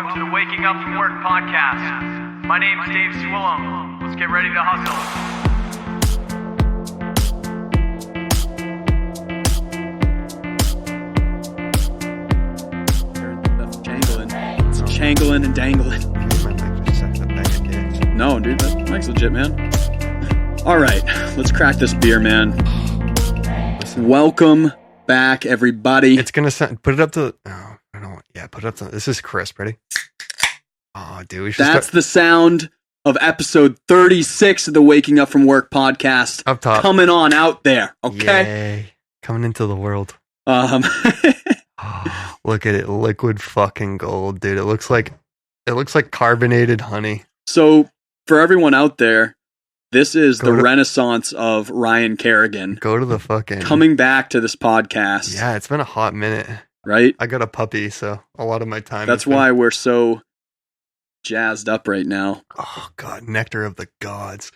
welcome to the Waking Up From Work podcast. My name's Dave Swillum. Let's get ready to hustle. It's jangling and dangling. No, dude, that mic's legit, man. All right, let's crack this beer, man. Welcome back, everybody. It's gonna sound. Put it up to. Oh, I don't. Yeah, put it up to. This is crisp. Ready? Oh, dude, we should. That's the sound of episode 36 of the Waking Up From Work podcast. Up top, coming on out there. Okay, yay. Coming into the world. Oh, look at it, liquid fucking gold, dude. It looks like carbonated honey. So for everyone out there, this is the renaissance of Ryan Kerrigan. Go to the fucking coming back to this podcast. Yeah, it's been a hot minute, right? I got a puppy, so a lot of my time. That's why we're so jazzed up right now. Oh god, nectar of the gods.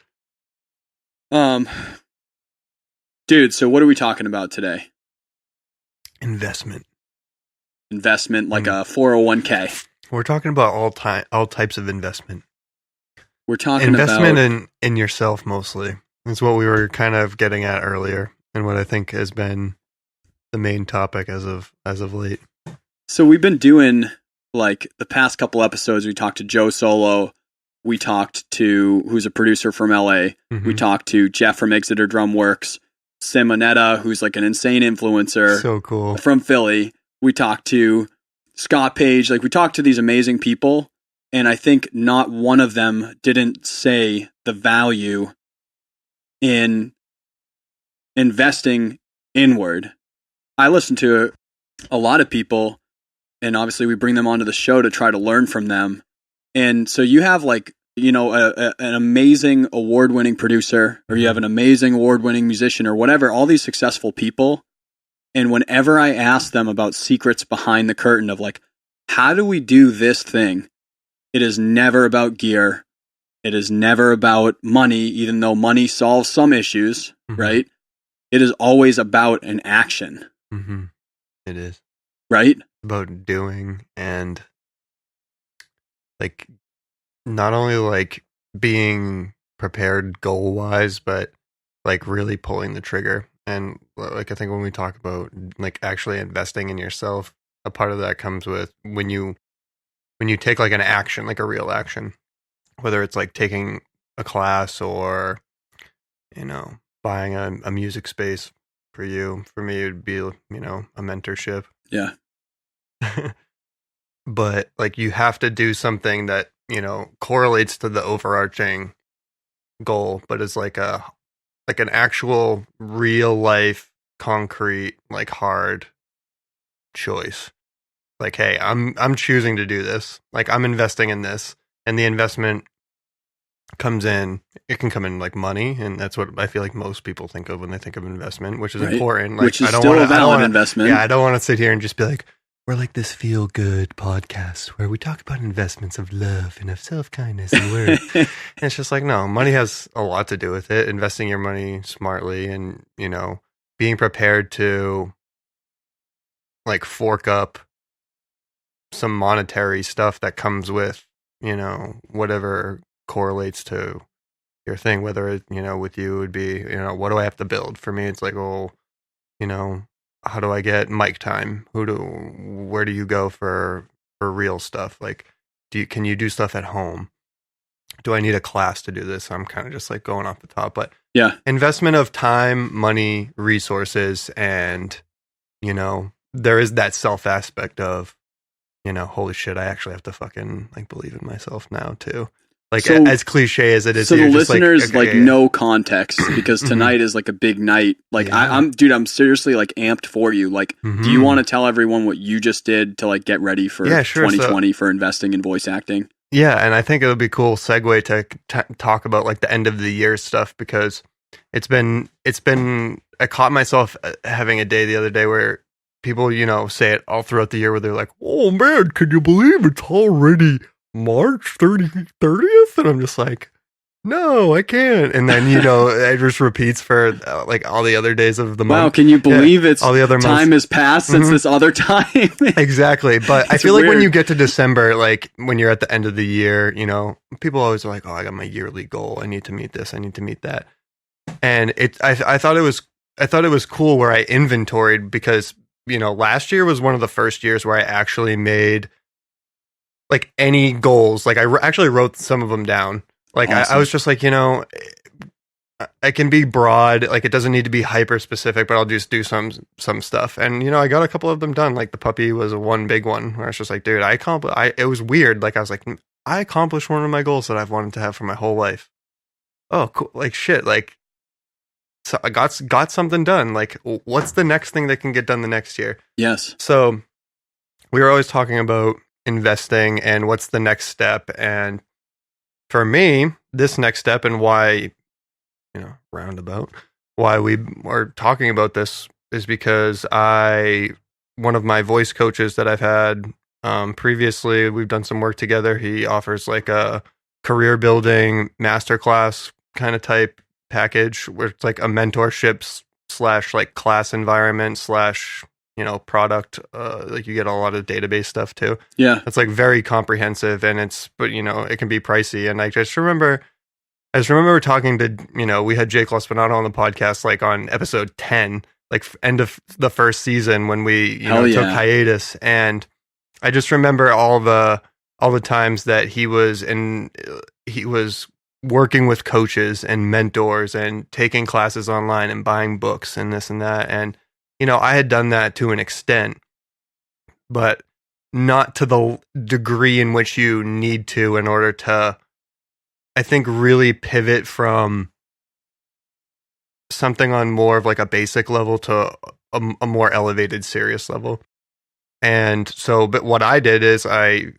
Dude, so what are we talking about today? Investment, like a 401k. We're talking about all types of investment. We're talking investment about in yourself mostly. That's what we were kind of getting at earlier, and what I think has been the main topic as of late. So we've been doing, like, the past couple episodes. We talked to Joe Solo. We talked to who's a producer from LA. Mm-hmm. We talked to Jeff from Exeter Drum Works. Simonetta, who's like an insane influencer. So cool. From Philly. We talked to Scott Page. Like, we talked to these amazing people. And I think not one of them didn't say the value in investing inward. I listen to a lot of people, and obviously we bring them onto the show to try to learn from them. And so you have, like, you know, an amazing award-winning producer, or you have an amazing award-winning musician, or whatever, all these successful people. And whenever I ask them about secrets behind the curtain of, like, how do we do this thing? It is never about gear. It is never about money, even though money solves some issues, mm-hmm. right? It is always about an action. Mm-hmm. It is. Right? About doing, and, like, not only, like, being prepared goal-wise, but, like, really pulling the trigger. And, like, I think when we talk about, like, actually investing in yourself, a part of that comes with when you take, like, an action, like a real action, whether it's like taking a class or, you know, buying a music space for you. For me, it would be, you know, a mentorship. Yeah. But, like, you have to do something that, you know, correlates to the overarching goal, but is like an actual real life, concrete, like, hard choice. Like, hey, I'm choosing to do this. Like, I'm investing in this, and the investment comes in. It can come in like money, and that's what I feel like most people think of when they think of investment, which is right. Important. Like, which is still a valid investment. Yeah, I don't want to sit here and just be like, we're like this feel good podcast where we talk about investments of love and of self kindness and work. And it's just like, no, money has a lot to do with it. Investing your money smartly, and, you know, being prepared to, like, fork up some monetary stuff that comes with, you know, whatever correlates to your thing, whether it, you know, with you would be, you know, what do I have to build? For me, it's like, oh, you know, how do I get mic time? Where do you go for real stuff? Like, can you do stuff at home? Do I need a class to do this? I'm kind of just like going off the top, but yeah, investment of time, money, resources, and, you know, there is that self aspect of, you know, holy shit, I actually have to fucking, like, believe in myself now too. Like, so, as cliche as it is, so the listeners, like, no context, because tonight is like a big night. Like, yeah. I'm seriously, like, amped for you. Like, do you want to tell everyone what you just did to, like, get ready for 2020 for investing in voice acting? Yeah, and I think it would be a cool segue to talk about, like, the end of the year stuff, because it's been. I caught myself having a day the other day where people, you know, say it all throughout the year, where they're like, "Oh man, can you believe it's already March 30th?" And I'm just like, no, I can't. And then, it just repeats for like all the other days of the month. Wow, can you believe it's all the other time months. has passed since this other time? Exactly. But I It's feel like when weird. you get to December, like when you're at the end of the year, people always are like, oh, I got my yearly goal. I need to meet this. I need to meet that. And I thought it was cool where I inventoried because, last year was one of the first years where I actually made like any goals. Like actually wrote some of them down. Like Awesome. I was just like, I can be broad, like it doesn't need to be hyper specific, but I'll just do some stuff. And I got a couple of them done. Like the puppy was one big one where I was just like, dude, it was weird. Like I was like, I accomplished one of my goals that I've wanted to have for my whole life. Oh, cool. Like shit. Like so I got something done. Like what's the next thing that can get done the next year? Yes. So we were always talking about investing and what's the next step. And for me, this next step and why, roundabout, why we are talking about this is because one of my voice coaches that I've had previously, we've done some work together. He offers like a career building masterclass kind of type package where it's like a mentorship / like class environment / product. Like you get a lot of database stuff too. Yeah. It's like very comprehensive and but it can be pricey. And I just remember talking to, we had Jake Lospinato on the podcast, like on episode 10, like end of the first season when we, took hiatus. And I just remember all the times that he was working with coaches and mentors and taking classes online and buying books and this and that. And, I had done that to an extent, but not to the degree in which you need to in order to, I think, really pivot from something on more of like a basic level to a more elevated, serious level. And so, but what I did is I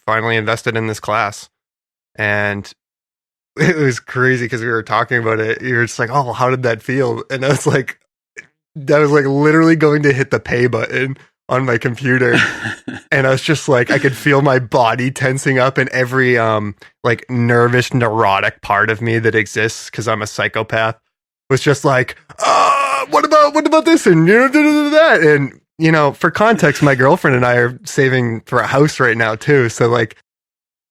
finally invested in this class, and it was crazy because we were talking about it. You were just like, oh, how did that feel? And I was like literally going to hit the pay button on my computer. And I was just like, I could feel my body tensing up and every like nervous, neurotic part of me that exists because I'm a psychopath was just like, what about this? And that. And, for context, my girlfriend and I are saving for a house right now too. So like,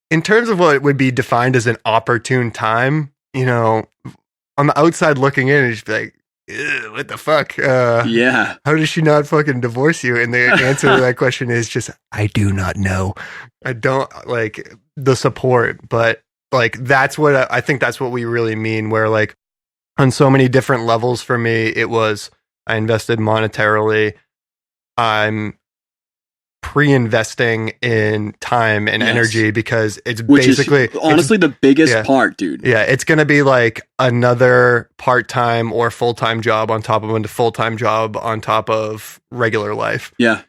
in terms of what would be defined as an opportune time, on the outside looking in, it's like, what the fuck? Yeah. How does she not fucking divorce you? And the answer to that question is just, I do not know. I don't like the support, but like, I think that's what we really mean, where like on so many different levels for me, it was, I invested monetarily. I'm pre-investing in time and energy because it's Which basically is honestly the biggest part, dude. Yeah, it's going to be like another part-time or full-time job on top of a full-time job on top of regular life. Yeah.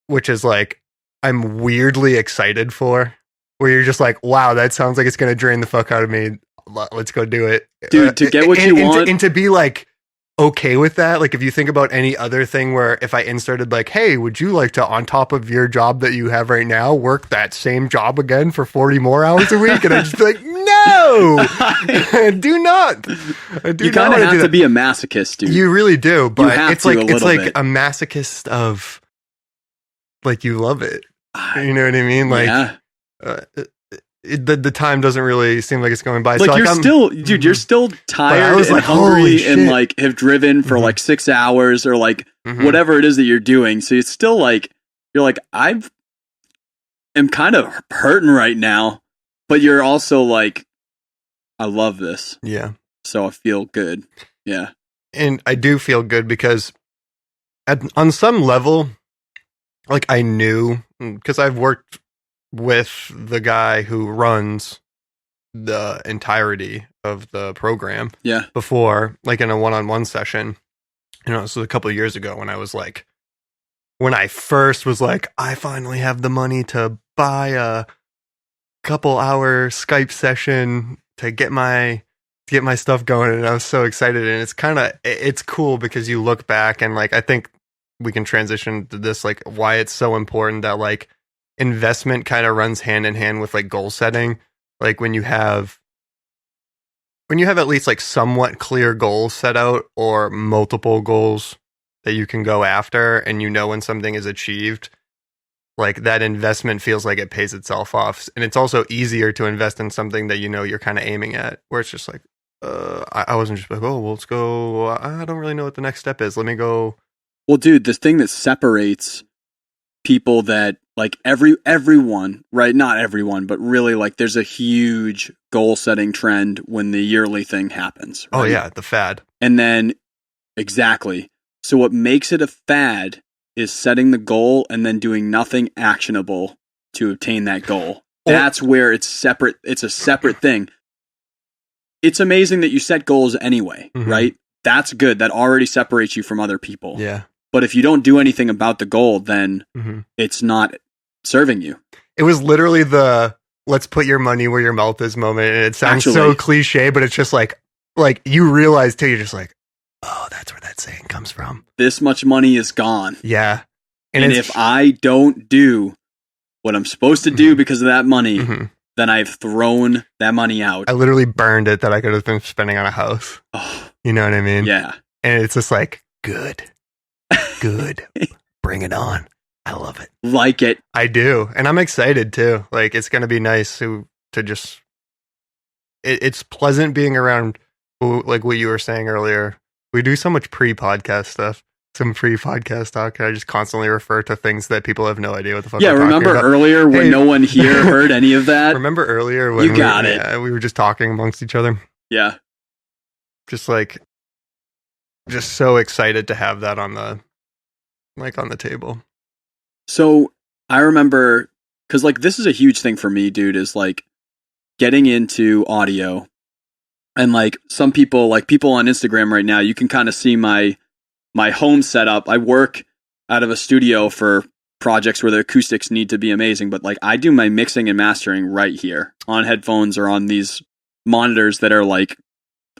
Which is like, I'm weirdly excited for, where you're just like, wow, that sounds like it's going to drain the fuck out of me. Let's go do it. Dude, to get what you want. And to be like, okay with that. Like if you think about any other thing where if I inserted like, hey, would you like to, on top of your job that you have right now, work that same job again for 40 more hours a week? And I'd just be like, no, do not. You kind of have to be a masochist, dude. You really do. But it's like bit. a masochist of like, you love it. You know what I mean? Like, yeah. The time doesn't really seem like it's going by. Like, so you're still, dude, you're still tired and like, hungry and like have driven for like 6 hours or like whatever it is that you're doing. So it's still like, you're like, am kind of hurting right now, but you're also like, I love this. Yeah. So I feel good. Yeah. And I do feel good because on some level, like I knew, because I've worked with the guy who runs the entirety of the program before, like in a one-on-one session, this was a couple of years ago when I first was like, I finally have the money to buy a couple hour Skype session to get my stuff going. And I was so excited. And it's cool because you look back and like, I think we can transition to this, like why it's so important that like investment kind of runs hand in hand with like goal setting. Like when you have when you have at least like somewhat clear goals set out or multiple goals that you can go after, and you know when something is achieved, like that investment feels like it pays itself off. And it's also easier to invest in something that you know you're kind of aiming at, where it's just like, I wasn't just like, oh, well, let's go. I don't really know what the next step is. Let me go. Well, dude, the thing that separates people that like everyone, right? Not everyone, but really like there's a huge goal setting trend when the yearly thing happens. Right? Oh yeah, the fad. And then exactly. So what makes it a fad is setting the goal and then doing nothing actionable to obtain that goal. That's where it's separate. It's a separate thing. It's amazing that you set goals anyway, right? That's good. That already separates you from other people. Yeah. But if you don't do anything about the goal, then it's not serving you. It was literally the let's put your money where your mouth is moment. And it sounds so cliche, but it's just like you realize too, you're just like, oh, that's where that saying comes from. This much money is gone. Yeah. And if I don't do what I'm supposed to do because of that money, then I've thrown that money out. I literally burned it that I could have been spending on a house. Oh, you know what I mean? Yeah. And it's just like, good. Bring it on. I love it. Like it. I do. And I'm excited too. Like, it's going to be nice to just, it's pleasant being around, like what you were saying earlier. We do so much pre-podcast stuff, some pre-podcast talk. I just constantly refer to things that people have no idea what the fuck. Yeah, remember earlier when no one here heard any of that? Remember earlier when we were just talking amongst each other? Yeah. Just so excited to have that on the table. So I remember, because like this is a huge thing for me, dude, is like getting into audio. And like some people, like people on Instagram right now, you can kind of see my home setup. I work out of a studio for projects where the acoustics need to be amazing, but like I do my mixing and mastering right here on headphones or on these monitors that are like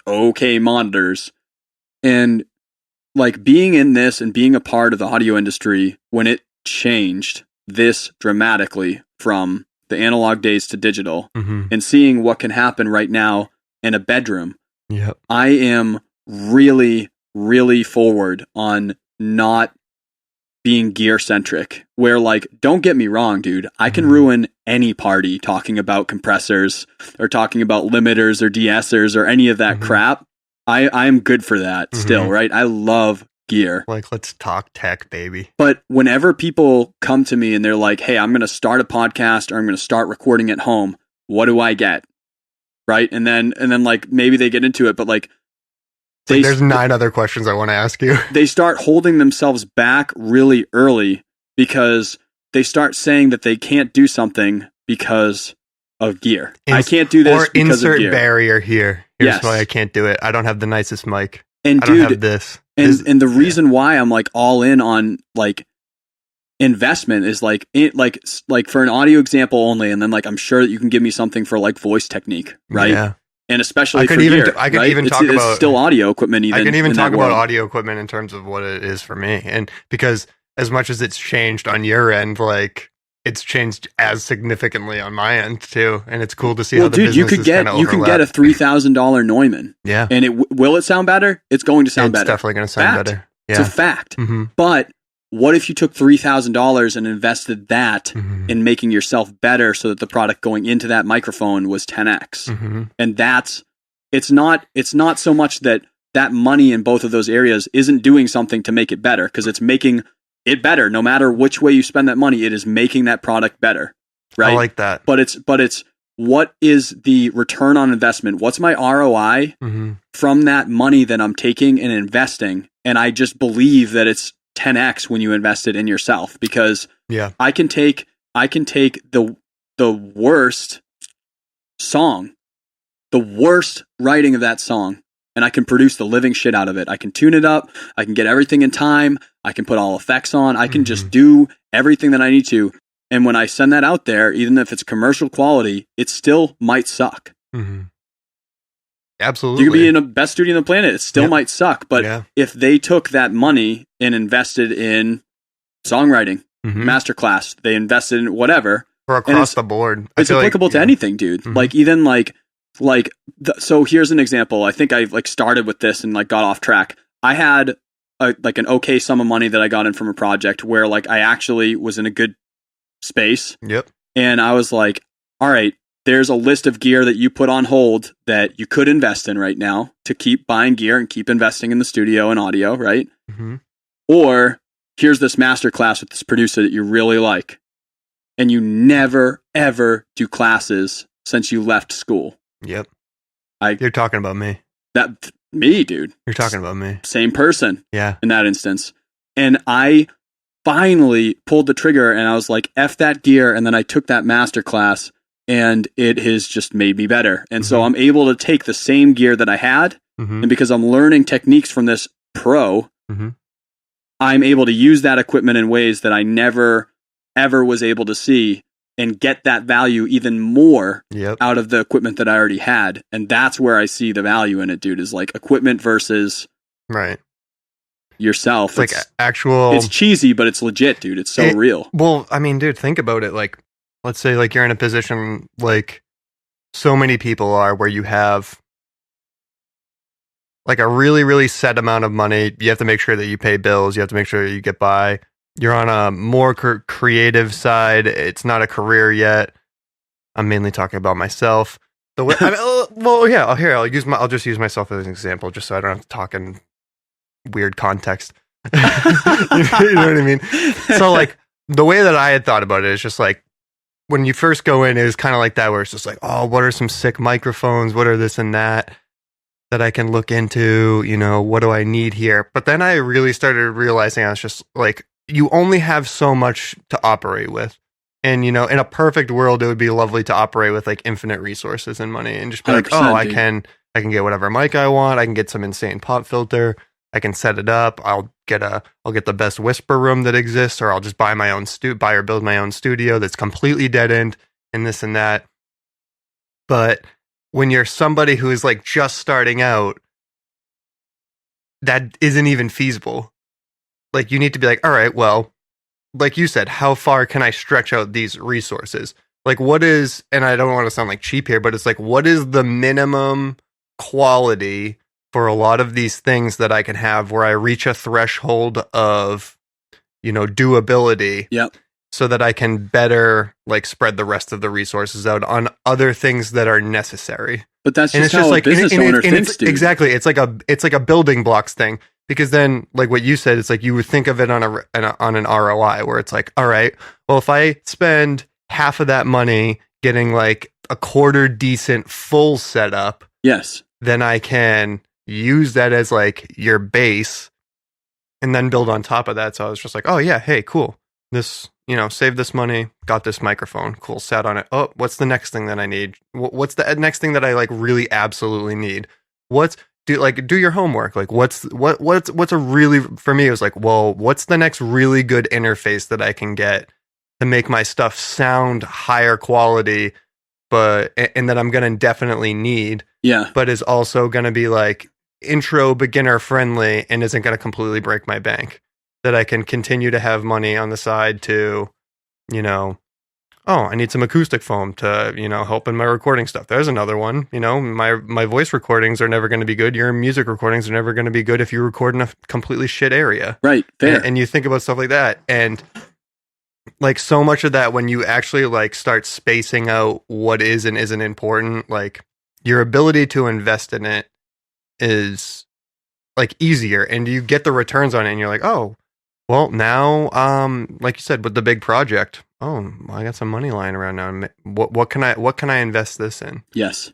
okay monitors. And like being in this and being a part of the audio industry when it changed this dramatically from the analog days to digital and seeing what can happen right now in a bedroom. Yep. I am really, really forward on not being gear centric, where like, don't get me wrong, dude, I can ruin any party talking about compressors or talking about limiters or de-essers or any of that crap. I am good for that still, right? I love gear. Like, let's talk tech, baby. But whenever people come to me and they're like, hey, I'm going to start a podcast or I'm going to start recording at home, what do I get? Right? And then like maybe they get into it, but like there's 9 other questions I want to ask you. They start holding themselves back really early because they start saying that they can't do something because of gear. I can't do this because of gear. Insert barrier here. Here's why I can't do it. I don't have the nicest mic. And I don't have this. And the reason why I'm like all in on like investment is like for an audio example only, and then like I'm sure that you can give me something for like voice technique, right? Yeah. And especially for gear, I could even talk about it's still audio equipment. I can even talk about audio equipment in terms of what it is for me, and because as much as it's changed on your end, like it's changed as significantly on my end too, and it's cool to see how the business is kind of overlap. You can get a $3,000 Neumann, yeah, and will it sound better? It's going to sound better. It's definitely going to sound better. Yeah. It's a fact. But what if you took $3,000 and invested that in making yourself better so that the product going into that microphone was 10x? And it's not so much that money in both of those areas isn't doing something to make it better, because it's making it better. No matter which way you spend that money, it is making that product better. Right? I like that. But it's what is the return on investment? What's my ROI from that money that I'm taking and investing? And I just believe that it's 10x when you invest it in yourself, because I can take the worst song, the worst writing of that song, and I can produce the living shit out of it. I can tune it up. I can get everything in time. I can put all effects on. I can just do everything that I need to. And when I send that out there, even if it's commercial quality, it still might suck. Absolutely. You could be in the best studio on the planet. It still might suck. But if they took that money and invested in songwriting, masterclass, they invested in whatever. Or across the board. It's applicable to anything, dude. Like even like Like, so here's an example. I think I like started with this and like got off track. I had like an okay sum of money that I got in from a project where like I actually was in a good space. Yep. And I was like, all right, there's a list of gear that you put on hold that you could invest in right now to keep buying gear and keep investing in the studio and audio, right? Mm-hmm. Or here's this master class with this producer that you really like. And you never, ever do classes since you left school. Yep. You're talking about me. Me, dude. You're talking about me. Same person. Yeah. In that instance. And I finally pulled the trigger and I was like, F that gear. And then I took that master class and it has just made me better. And so I'm able to take the same gear that I had. And because I'm learning techniques from this pro, I'm able to use that equipment in ways that I never, ever was able to see and get that value even more out of the equipment that I already had. And that's where I see the value in it, dude, is like equipment versus yourself. It's like actual... It's cheesy, but it's legit, dude. It's so real. Well, I mean, dude, think about it. Like, let's say like you're in a position like so many people are where you have like a really, really set amount of money. You have to make sure that you pay bills. You have to make sure you get by. You're on a more creative side. It's not a career yet. I'm mainly talking about myself. The way, I'll just use myself as an example, just so I don't have to talk in weird context. You know what I mean? So, like, the way that I had thought about it is just like when you first go in, it was kind of like that, where it's just like, oh, what are some sick microphones? What are this and that I can look into? You know, what do I need here? But then I really started realizing I was just like, you only have so much to operate with. And, you know, in a perfect world, it would be lovely to operate with like infinite resources and money and just be like, oh, I can get whatever mic I want. I can get some insane pop filter. I can set it up. I'll get the best whisper room that exists, or I'll just buy my own buy or build my own studio that's completely dead end and this and that. But when you're somebody who is like just starting out, that isn't even feasible. Like, you need to be like, all right, well, like you said, how far can I stretch out these resources? Like, what is, and I don't want to sound like cheap here, but it's like, what is the minimum quality for a lot of these things that I can have where I reach a threshold of, you know, doability? Yep. So that I can better like spread the rest of the resources out on other things that are necessary. But that's just how a business owner thinks, dude. Exactly. It's like a building blocks thing. Because then, like what you said, it's like you would think of it on an ROI, where it's like, all right, well, if I spend half of that money getting like a quarter decent full setup, yes, then I can use that as like your base and then build on top of that. So I was just like, oh yeah, hey, cool. This, you know, save this money, got this microphone, cool, sat on it. Oh, what's the next thing that I need? What's the next thing that I like really absolutely need? Do your homework. Like, what's a really, for me, it was like, well, what's the next really good interface that I can get to make my stuff sound higher quality, and that I'm going to definitely need, but is also going to be like intro beginner friendly and isn't going to completely break my bank, that I can continue to have money on the side to, you know, oh, I need some acoustic foam to, you know, help in my recording stuff. There's another one. You know, my voice recordings are never going to be good. Your music recordings are never going to be good if you record in a completely shit area. Right. Fair. And you think about stuff like that. And like so much of that, when you actually like start spacing out what is and isn't important, like your ability to invest in it is like easier, and you get the returns on it, and you're like, oh, well, now, like you said, with the big project, oh, I got some money lying around now. What can I invest this in? Yes.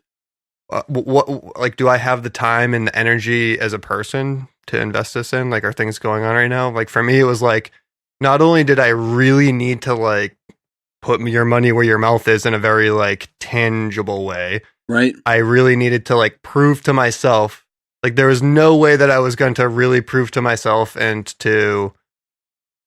Like, do I have the time and the energy as a person to invest this in? Like, are things going on right now? Like, for me, it was like, not only did I really need to like put your money where your mouth is in a very like tangible way, right? I really needed to like prove to myself, like there was no way that I was going to really prove to myself and to,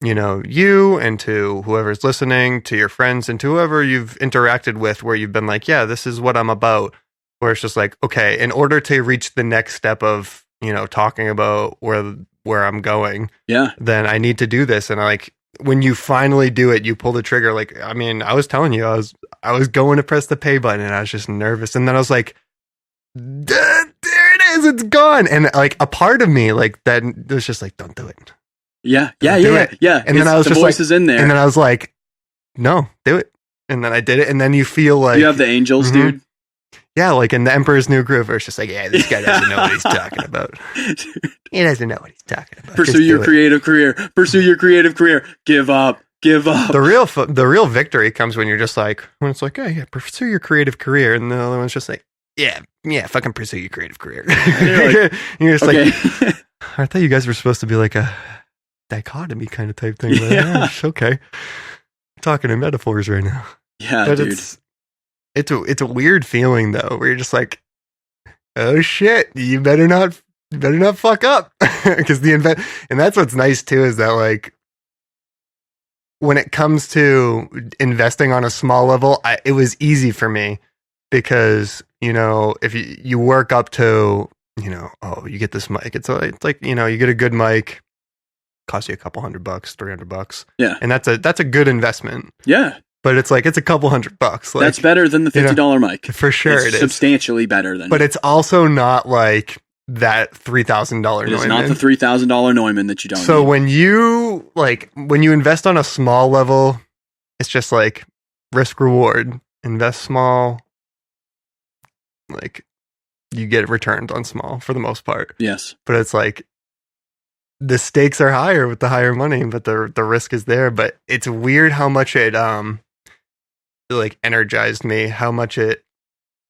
you know, you and to whoever's listening, to your friends and to whoever you've interacted with, where you've been like, yeah, this is what I'm about. Where it's just like, okay, in order to reach the next step of, you know, talking about where I'm going, then I need to do this. And like, when you finally do it, you pull the trigger. Like, I mean, I was telling you, I was going to press the pay button and I was just nervous. And then I was like, there it is, it's gone. And like a part of me like that was just like, don't do it. Yeah. And then I was the just voice like, is in there. and then I was like, no, do it. And then I did it. And then you feel like you have the angels, dude. Yeah, like in The Emperor's New Groove, where it's just like, yeah, this guy doesn't know what he's talking about. He doesn't know what he's talking about. Pursue your creative career. Pursue your creative career. Give up. The real victory comes when you're just like, when it's like, oh yeah, pursue your creative career, and the other one's just like, yeah, fucking pursue your creative career. You're just okay. like, I thought you guys were supposed to be like a dichotomy kind of type thing. But yeah, okay. Talking in metaphors right now. Yeah, but dude. It's a weird feeling though, where you're just like, oh shit, you better not fuck up, because and that's what's nice too, is that like when it comes to investing on a small level, it was easy for me because if you work up to you get this mic, it's like you get a good mic, costs you a couple $100, $300, yeah, and that's a good investment, yeah. But it's like, it's a couple $100. Like, that's better than the $50 mic. For sure it is. Substantially better than. But it's also not like that $3,000 Neumann. It's not the $3,000 Neumann that you don't So need. when you invest on a small level, it's just like risk reward. Invest small, like you get returned on small for the most part. Yes. But it's like the stakes are higher with the higher money, but the risk is there. But it's weird how much it like energized me, how much it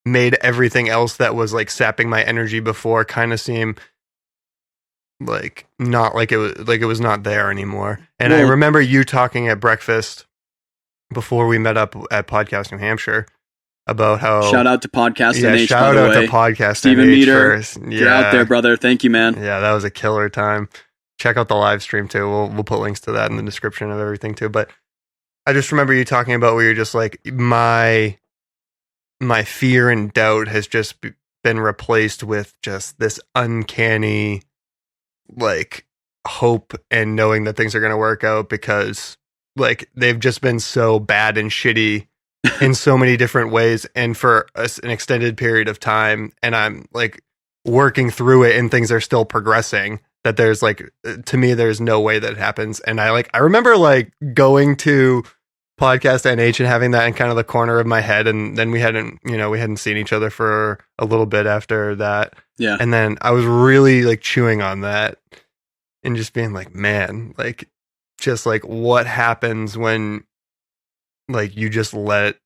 made everything else that was like sapping my energy before kind of seem like not like it was not there anymore. And I remember you talking at breakfast before we met up at Podcast New Hampshire about how shout out to Podcast NH, shout out to Podcast Steven NH Meter, yeah. You're out there, brother. Thank you, man. Yeah, that was a killer time. Check out the live stream too. We'll put links to that in the description of everything too. But I just remember you talking about where you're just like, my fear and doubt has just been replaced with just this uncanny like hope and knowing that things are going to work out, because like they've just been so bad and shitty in so many different ways and for an extended period of time. And I'm like working through it and things are still progressing, that there's like, to me, there's no way that it happens. And I remember like going to Podcast NH and having that in kind of the corner of my head. And then we hadn't seen each other for a little bit after that. Yeah. And then I was really like chewing on that and just being like, man, like just like what happens when like you just let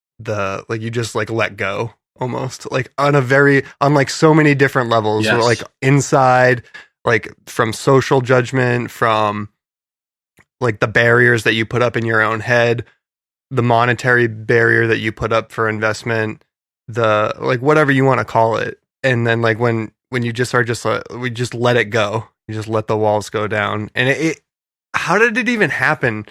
go almost, like on like so many different levels. Yes. Like inside, like from social judgment, from like the barriers that you put up in your own head, the monetary barrier that you put up for investment, the like whatever you want to call it. And then like when you just are just we just let it go, you just let the walls go down. And it how did it even happen?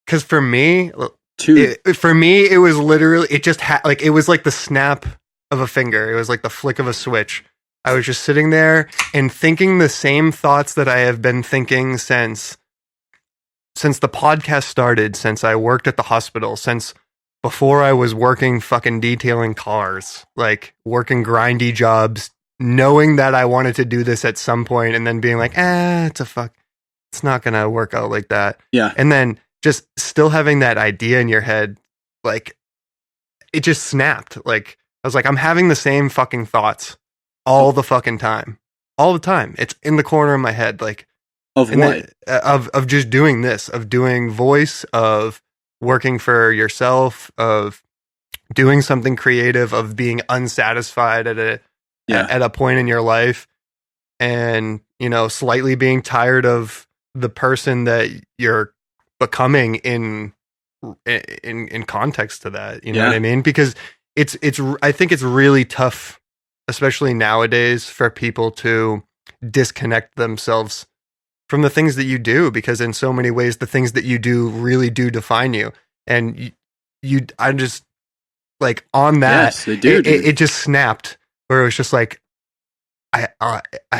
Because for me, it was literally, it just like it was like the snap of a finger. It was like the flick of a switch. I was just sitting there and thinking the same thoughts that I have been thinking since the podcast started, since I worked at the hospital, since before I was working fucking detailing cars, like working grindy jobs, knowing that I wanted to do this at some point and then being like, it's not going to work out like that. Yeah. And then just still having that idea in your head, like it just snapped. Like I was like, I'm having the same fucking thoughts all the fucking time, all the time. It's in the corner of my head. Like of what? Of just doing this, of doing voice, of working for yourself, of doing something creative, of being unsatisfied at a point in your life, and slightly being tired of the person that you're becoming in context to that. You know what I mean? Because I think it's really tough, especially nowadays, for people to disconnect themselves from the things that you do, because in so many ways the things that you do really do define you. And I'm just like on that. Yes, they do. It just snapped, where it was just like, I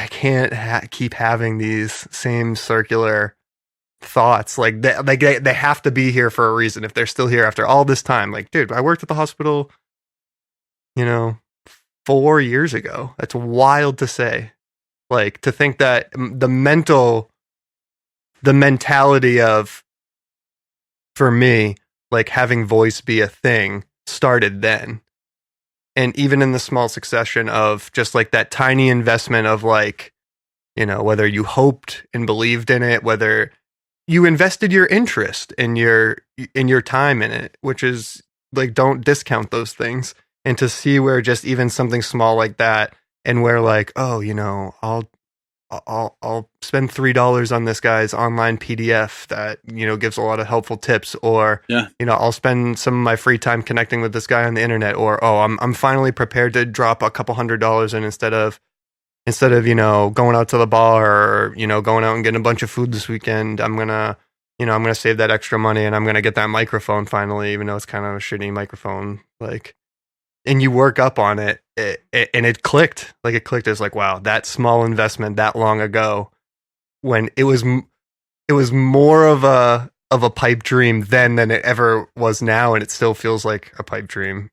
can't keep having these same circular thoughts. Like they have to be here for a reason. If they're still here after all this time, like, dude, I worked at the hospital, 4 years ago. That's wild to say. Like, to think that the mentality of, for me, like having voice be a thing started then. And even in the small succession of just like that tiny investment of like, you know, whether you hoped and believed in it, whether you invested your interest in your time in it, which is like, don't discount those things. And to see where just even something small like that, and where like, oh, you know, I'll spend $3 on this guy's online PDF that, you know, gives a lot of helpful tips, or, Yeah. you know, I'll spend some of my free time connecting with this guy on the internet, or, oh, I'm finally prepared to drop a couple $100 in instead of, you know, going out to the bar, or, you know, going out and getting a bunch of food this weekend. I'm going to save that extra money, and I'm going to get that microphone finally, even though it's kind of a shitty microphone. Like, and you work up on it, and it clicked. Like, it clicked. It's like, wow, that small investment that long ago, when it was more of a pipe dream then than it ever was now, and it still feels like a pipe dream.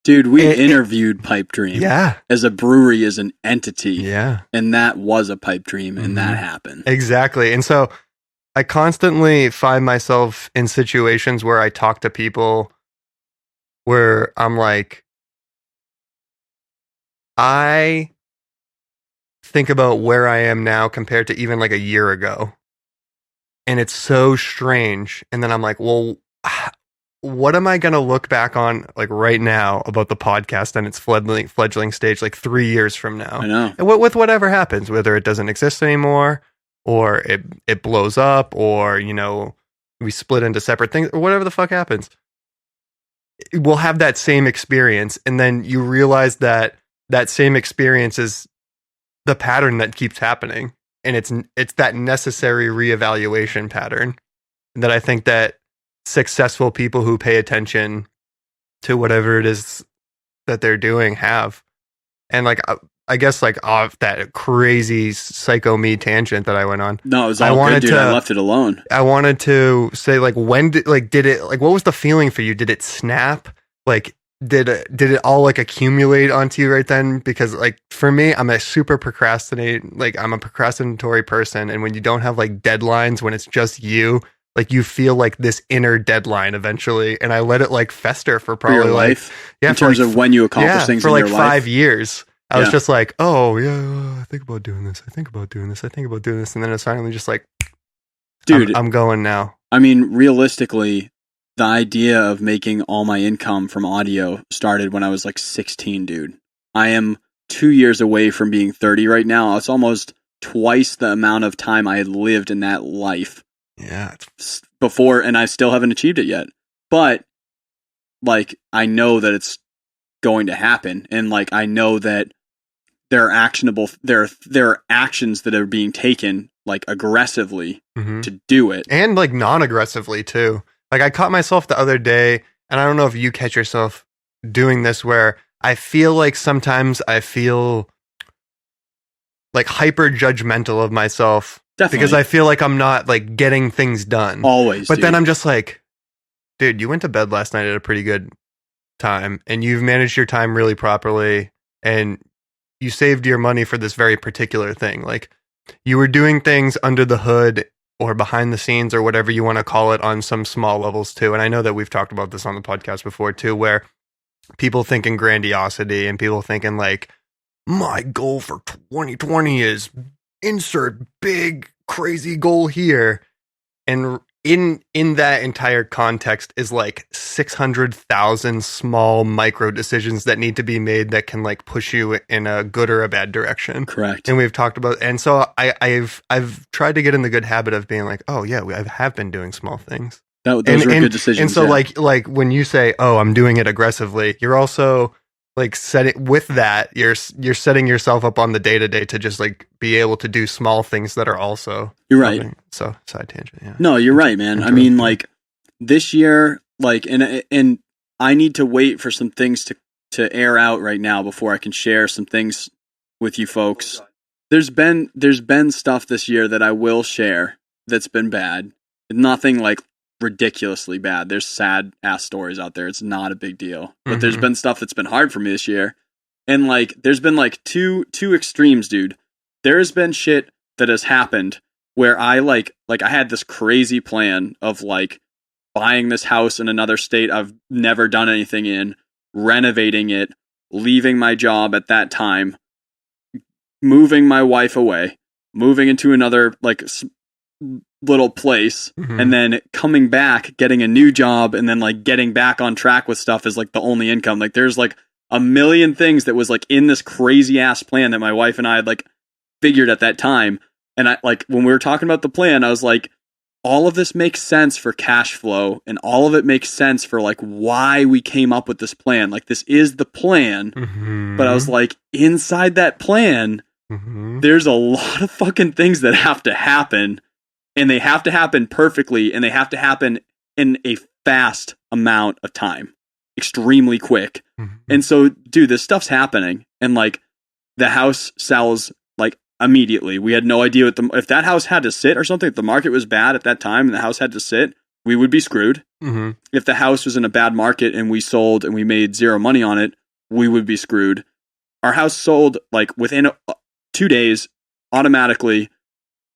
Dude, we interviewed Pipe Dream. Yeah. As a brewery, as an entity. Yeah. And that was a pipe dream, and that happened. Exactly. And so I constantly find myself in situations where I talk to people where I'm like, I think about where I am now compared to even like a year ago. And it's so strange. And then I'm like, well, what am I going to look back on like right now about the podcast and its fledgling stage, like 3 years from now? I know. And with whatever happens, whether it doesn't exist anymore, or it blows up, or, you know, we split into separate things, or whatever the fuck happens, we'll have that same experience. And then you realize that same experience is the pattern that keeps happening. And it's that necessary reevaluation pattern that I think that successful people who pay attention to whatever it is that they're doing have. And like, I guess like off that crazy psycho me tangent that I went on. No, it was all good, dude. I left it alone. I wanted to say, like, did it, like, what was the feeling for you? Did it snap? Like, did it all like accumulate onto you right then? Because like, for me, I'm a procrastinatory person. And when you don't have like deadlines, when it's just you, like, you feel like this inner deadline eventually. And I let it like fester for probably for your life. Yeah, in terms of when you accomplish things for in like your 5 life. years. I was just like, oh yeah, I think about doing this. I think about doing this. I think about doing this. And then it's finally just like, dude, I'm going now. I mean, realistically, the idea of making all my income from audio started when I was like 16, dude. I am 2 years away from being 30 right now. It's almost twice the amount of time I had lived in that life. Yeah. Before, and I still haven't achieved it yet. But like, I know that it's going to happen, and like, I know that there are actionable, there are actions that are being taken like aggressively to do it, and like non-aggressively too. Like, I caught myself the other day, and I don't know if you catch yourself doing this, where I feel like sometimes I feel like hyper judgmental of myself. Definitely. Because I feel like I'm not like getting things done. Always. But then I'm just like, dude, you went to bed last night at a pretty good time, and you've managed your time really properly, and you saved your money for this very particular thing. Like, you were doing things under the hood or behind the scenes or whatever you want to call it on some small levels too. And I know that we've talked about this on the podcast before too, where people think in grandiosity and people thinking like, my goal for 2020 is insert big crazy goal here. And in that entire context is like 600,000 small micro decisions that need to be made that can like push you in a good or a bad direction. Correct. And we've talked about, and so I've tried to get in the good habit of being like, oh yeah, I have been doing small things. Those were good decisions. And so like when you say, oh, I'm doing it aggressively, you're also like setting with that, you're setting yourself up on the day-to-day to just like be able to do small things that are also, you're right. So side tangent. Yeah. No, you're right, man. I mean, like, this year, like, and I need to wait for some things to air out right now before I can share some things with you folks. There's been stuff this year that I will share that's been bad. Nothing like ridiculously bad. There's sad ass stories out there. It's not a big deal. But there's been stuff that's been hard for me this year. And like, there's been like two extremes, dude. There's been shit that has happened where I like I had this crazy plan of like buying this house in another state I've never done anything in, renovating it, leaving my job at that time, moving my wife away, moving into another like little place, and then coming back, getting a new job, and then like getting back on track with stuff is like the only income. Like there's like a million things that was like in this crazy ass plan that my wife and I had like figured at that time. And I like when we were talking about the plan, I was like, all of this makes sense for cash flow, and all of it makes sense for like why we came up with this plan. Like this is the plan, but I was like, inside that plan, there's a lot of fucking things that have to happen, and they have to happen perfectly, and they have to happen in a fast amount of time, extremely quick. And so, dude, this stuff's happening, and like the house sells like immediately. We had no idea if that house had to sit or something. If the market was bad at that time and the house had to sit, we would be screwed. If the house was in a bad market and we sold and we made zero money on it, we would be screwed. Our house sold like within 2 days automatically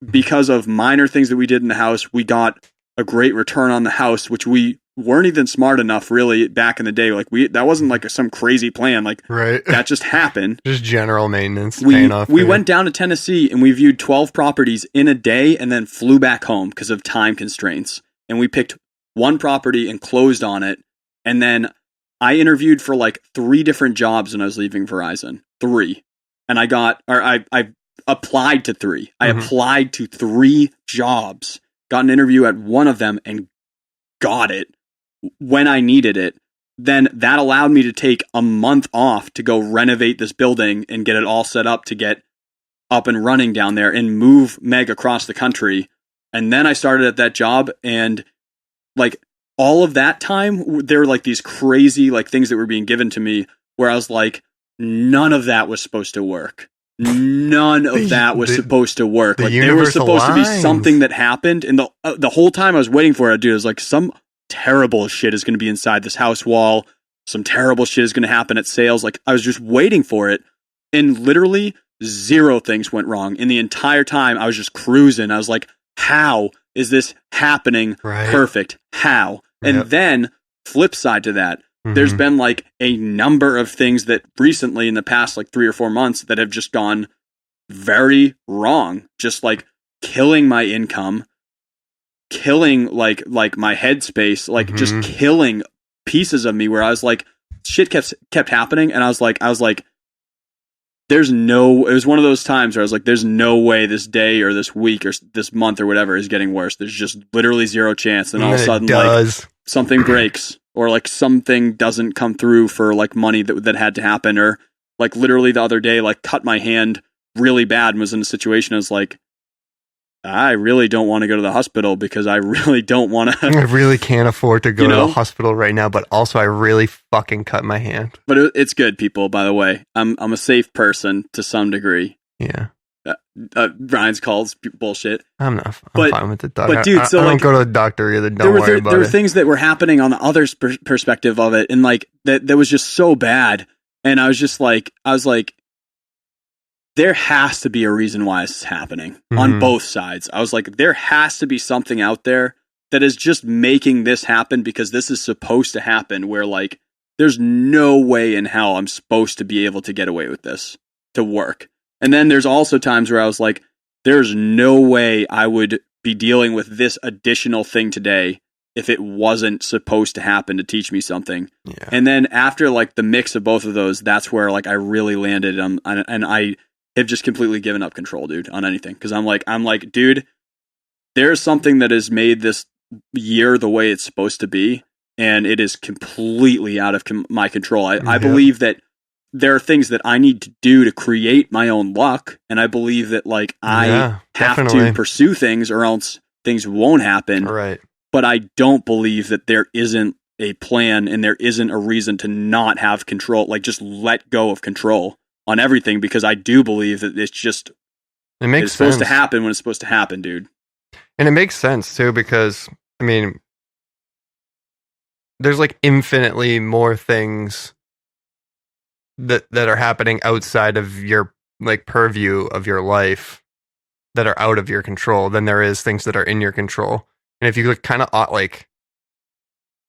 because of minor things that we did in the house. We got a great return on the house, which we weren't even smart enough really back in the day. Like that wasn't like some crazy plan. Like that just happened. Just general maintenance. We went down to Tennessee and we viewed 12 properties in a day and then flew back home because of time constraints. And we picked one property and closed on it. And then I interviewed for like 3 different jobs when I was leaving Verizon. 3. And I applied to 3. I applied to 3 jobs, got an interview at one of them and got it when I needed it. Then that allowed me to take a month off to go renovate this building and get it all set up to get up and running down there and move Meg across the country. And then I started at that job, and like all of that time, there were like these crazy like things that were being given to me where I was like, none of that was supposed to work. None of that was supposed to work. Like there was supposed to be something that happened, and the whole time I was waiting for it, dude, it was like some terrible shit is going to be inside this house wall. Some terrible shit is going to happen at sales. Like I was just waiting for it, and literally 0 things went wrong. In the entire time, I was just cruising. I was like, how is this happening? Perfect. How? And then flip side to that, there's been like a number of things that recently in the past like 3 or 4 months that have just gone very wrong. Just like killing my income, killing like my headspace, like just killing pieces of me where I was like, shit kept happening. And I was like, it was one of those times where I was like, there's no way this day or this week or this month or whatever is getting worse. There's just literally 0 chance. And all of a sudden like something breaks, or like something doesn't come through for like money that had to happen, or like literally the other day, like cut my hand really bad and was in a situation I was like, I really don't want to go to the hospital because I really don't want to. I really can't afford to go to the hospital right now, but also I really fucking cut my hand. But it's good, people, by the way. I'm a safe person to some degree. Yeah. Ryan's calls bullshit. I'm fine with the doctor. But dude, so I like, don't go to the doctor either. Don't worry about it. There were things that were happening on the other perspective of it, and like that was just so bad. And I was like, there has to be a reason why this is happening on both sides. I was like, there has to be something out there that is just making this happen because this is supposed to happen, where like, there's no way in hell I'm supposed to be able to get away with this to work. And then there's also times where I was like, there's no way I would be dealing with this additional thing today if it wasn't supposed to happen to teach me something. Yeah. And then after like the mix of both of those, that's where like I really landed. And I have just completely given up control, dude, on anything. Cause I'm like, dude, there's something that has made this year the way it's supposed to be. And it is completely out of my control. I believe that there are things that I need to do to create my own luck. And I believe that like I have to pursue things or else things won't happen. Right. But I don't believe that there isn't a plan and there isn't a reason to not have control, like just let go of control on everything, because I do believe that it's supposed to happen when it's supposed to happen, dude. And it makes sense too, because I mean, there's like infinitely more things that are happening outside of your like purview of your life that are out of your control than there is things that are in your control. And if you kind of like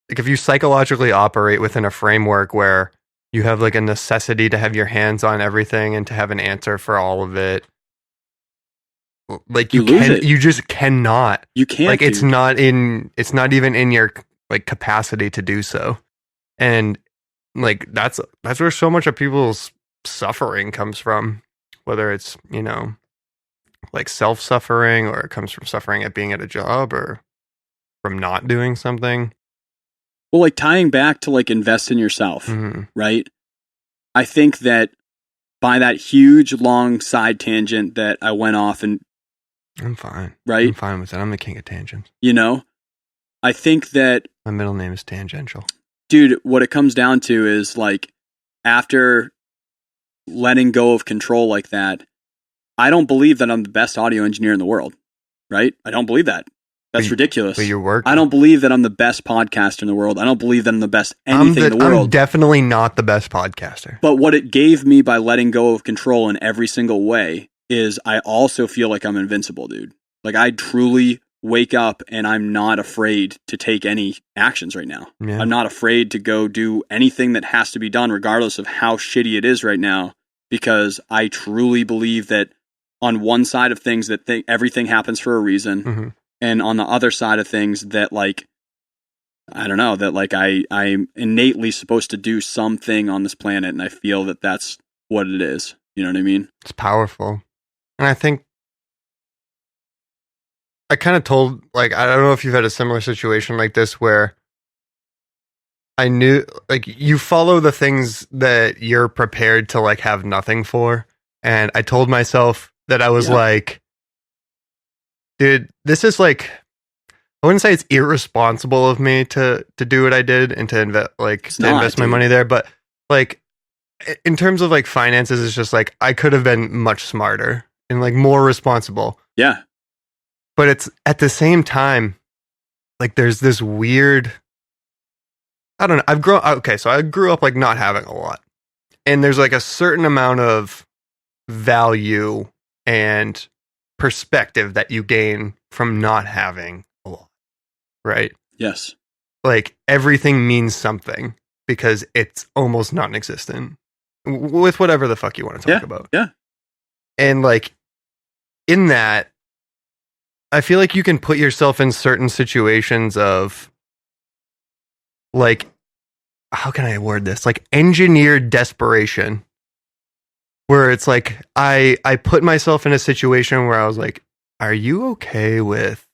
if you psychologically operate within a framework where you have like a necessity to have your hands on everything and to have an answer for all of it, like you just cannot. You can't. Like it's not even in your like capacity to do so. And like that's where so much of people's suffering comes from, whether it's, you know, like self-suffering, or it comes from suffering at being at a job, or from not doing something. Well, like tying back to like invest in yourself, right? I think that by that huge long side tangent that I went off, and I'm fine. Right? I'm fine with it. I'm the king of tangents. You know, I think that my middle name is Tangential. Dude, what it comes down to is like after letting go of control like that, I don't believe that I'm the best audio engineer in the world, right? I don't believe that. That's ridiculous. But your work. I don't believe that I'm the best podcaster in the world. I don't believe that I'm the best anything in the world. I'm definitely not the best podcaster. But what it gave me by letting go of control in every single way is I also feel like I'm invincible, dude. Like I truly wake up and I'm not afraid to take any actions right now. Yeah. I'm not afraid to go do anything that has to be done, regardless of how shitty it is right now, because I truly believe that on one side of things that everything happens for a reason. And on the other side of things that like, I don't know, that like I'm innately supposed to do something on this planet, and I feel that that's what it is. You know what I mean? It's powerful. And I think I kind of told, like, I don't know if you've had a similar situation like this where I knew, like, you follow the things that you're prepared to like have nothing for. And I told myself that I was like, dude, this is like, I wouldn't say it's irresponsible of me to do what I did and to invest my money there, but like in terms of like finances, it's just like I could have been much smarter and like more responsible. Yeah. But it's at the same time, like there's this weird, I don't know. I grew up like not having a lot, and there's like a certain amount of value and perspective that you gain from not having a lot, right? Yes. Like everything means something because it's almost non-existent with whatever the fuck you want to talk about. Yeah. And like in that, I feel like you can put yourself in certain situations of like, how can I word this? Like engineered desperation. Where it's like, I put myself in a situation where I was like, are you okay with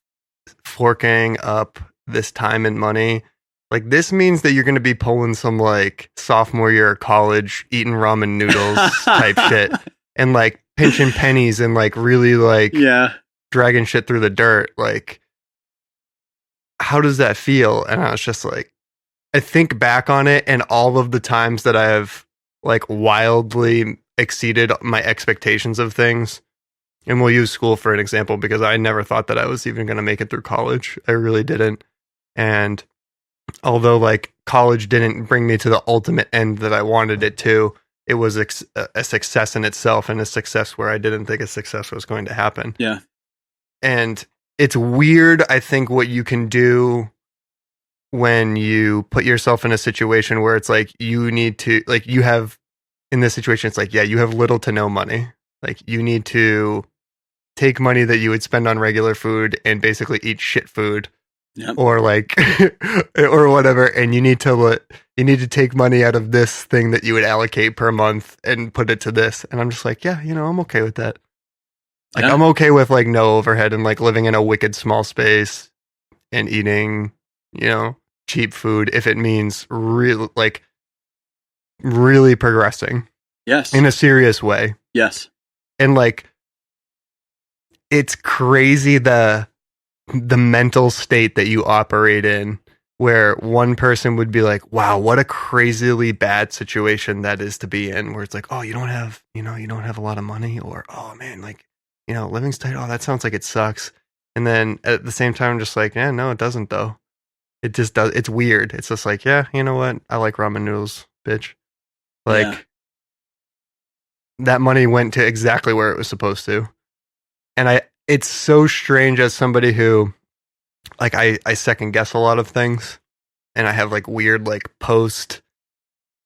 forking up this time and money? Like, this means that you're going to be pulling some, like, sophomore year of college, eating ramen noodles type shit. And, like, pinching pennies and, like, really, like, dragging shit through the dirt. Like, how does that feel? And I was just like, I think back on it and all of the times that I have, like, wildly exceeded my expectations of things. And we'll use school for an example because I never thought that I was even going to make it through college. I really didn't. And although like college didn't bring me to the ultimate end that I wanted it to, it was a success in itself, and a success where I didn't think a success was going to happen. Yeah. And it's weird, I think, what you can do when you put yourself in a situation where it's like you need to, like you have, in this situation, it's like, yeah, you have little to no money. Like you need to take money that you would spend on regular food and basically eat shit food, or like, or whatever. And you need to take money out of this thing that you would allocate per month and put it to this. And I'm just like, yeah, I'm okay with that. Like I'm okay with like no overhead and like living in a wicked small space and eating, cheap food if it means really progressing. Yes. In a serious way. Yes. And like, it's crazy the mental state that you operate in, where one person would be like, wow, what a crazily bad situation that is to be in, where it's like, oh, you don't have a lot of money, or, oh man, like, living's tight. Oh, that sounds like it sucks. And then at the same time, I'm just like, yeah, no, it doesn't though. It just does. It's weird. It's just like, yeah, you know what? I like ramen noodles, bitch. Like, that money went to exactly where it was supposed to. And it's so strange as somebody who, like, I second guess a lot of things, and I have like weird like post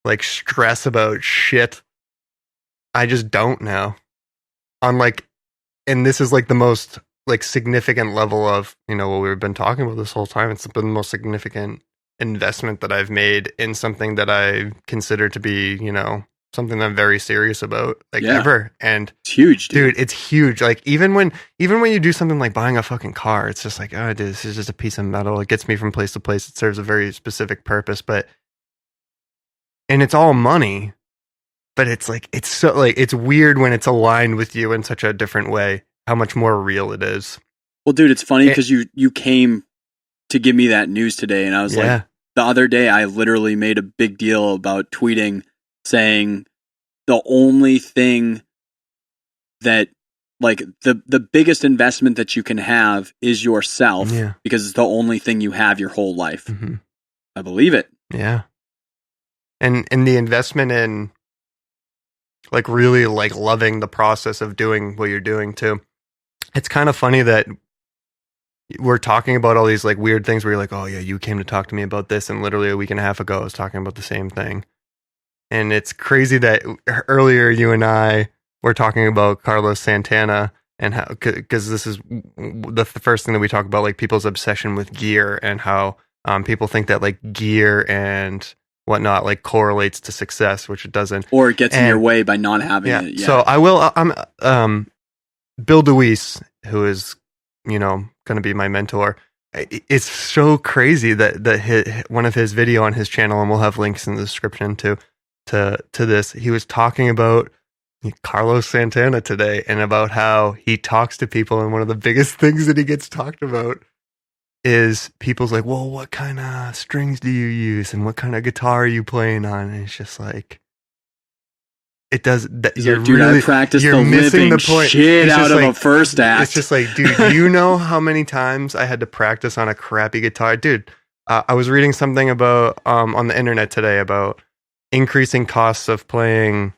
like stress about shit. I just don't now. On like, and this is like the most like significant level of, you know, what we've been talking about this whole time. It's been the most significant investment that I've made in something that I consider to be, you know, something that I'm very serious about, like, ever. And it's huge, dude. It's huge. Like, even when you do something like buying a fucking car, it's just like, oh, dude, this is just a piece of metal. It gets me from place to place. It serves a very specific purpose, and it's all money, but it's like, it's so like, it's weird when it's aligned with you in such a different way, how much more real it is. Well, dude, it's funny because you came to give me that news today, and I was like, the other day I literally made a big deal about tweeting saying the only thing that, like, the biggest investment that you can have is yourself, because it's the only thing you have your whole life. Mm-hmm. I believe it. Yeah. And the investment in, like, really, like, loving the process of doing what you're doing too. It's kind of funny that we're talking about all these like weird things where you're like, oh yeah, you came to talk to me about this, and literally a week and a half ago I was talking about the same thing. And it's crazy that earlier you and I were talking about Carlos Santana, and how, because this is the first thing that we talk about, like people's obsession with gear, and how people think that like gear and whatnot like correlates to success, which it doesn't, or it gets in your way by not having it. Yeah. So I will. Bill DeWeese, who is, you know, going to be my mentor. It's so crazy that one of his video on his channel, and we'll have links in the description to this. He was talking about Carlos Santana today, and about how he talks to people, and one of the biggest things that he gets talked about is people's like, well, what kind of strings do you use, and what kind of guitar are you playing on? And it's just like, it does that. You're dude, really, I practiced you're the missing the point. Shit out of a first act. It's just like, dude, do you know how many times I had to practice on a crappy guitar? Dude, I was reading something about on the internet today about increasing costs of playing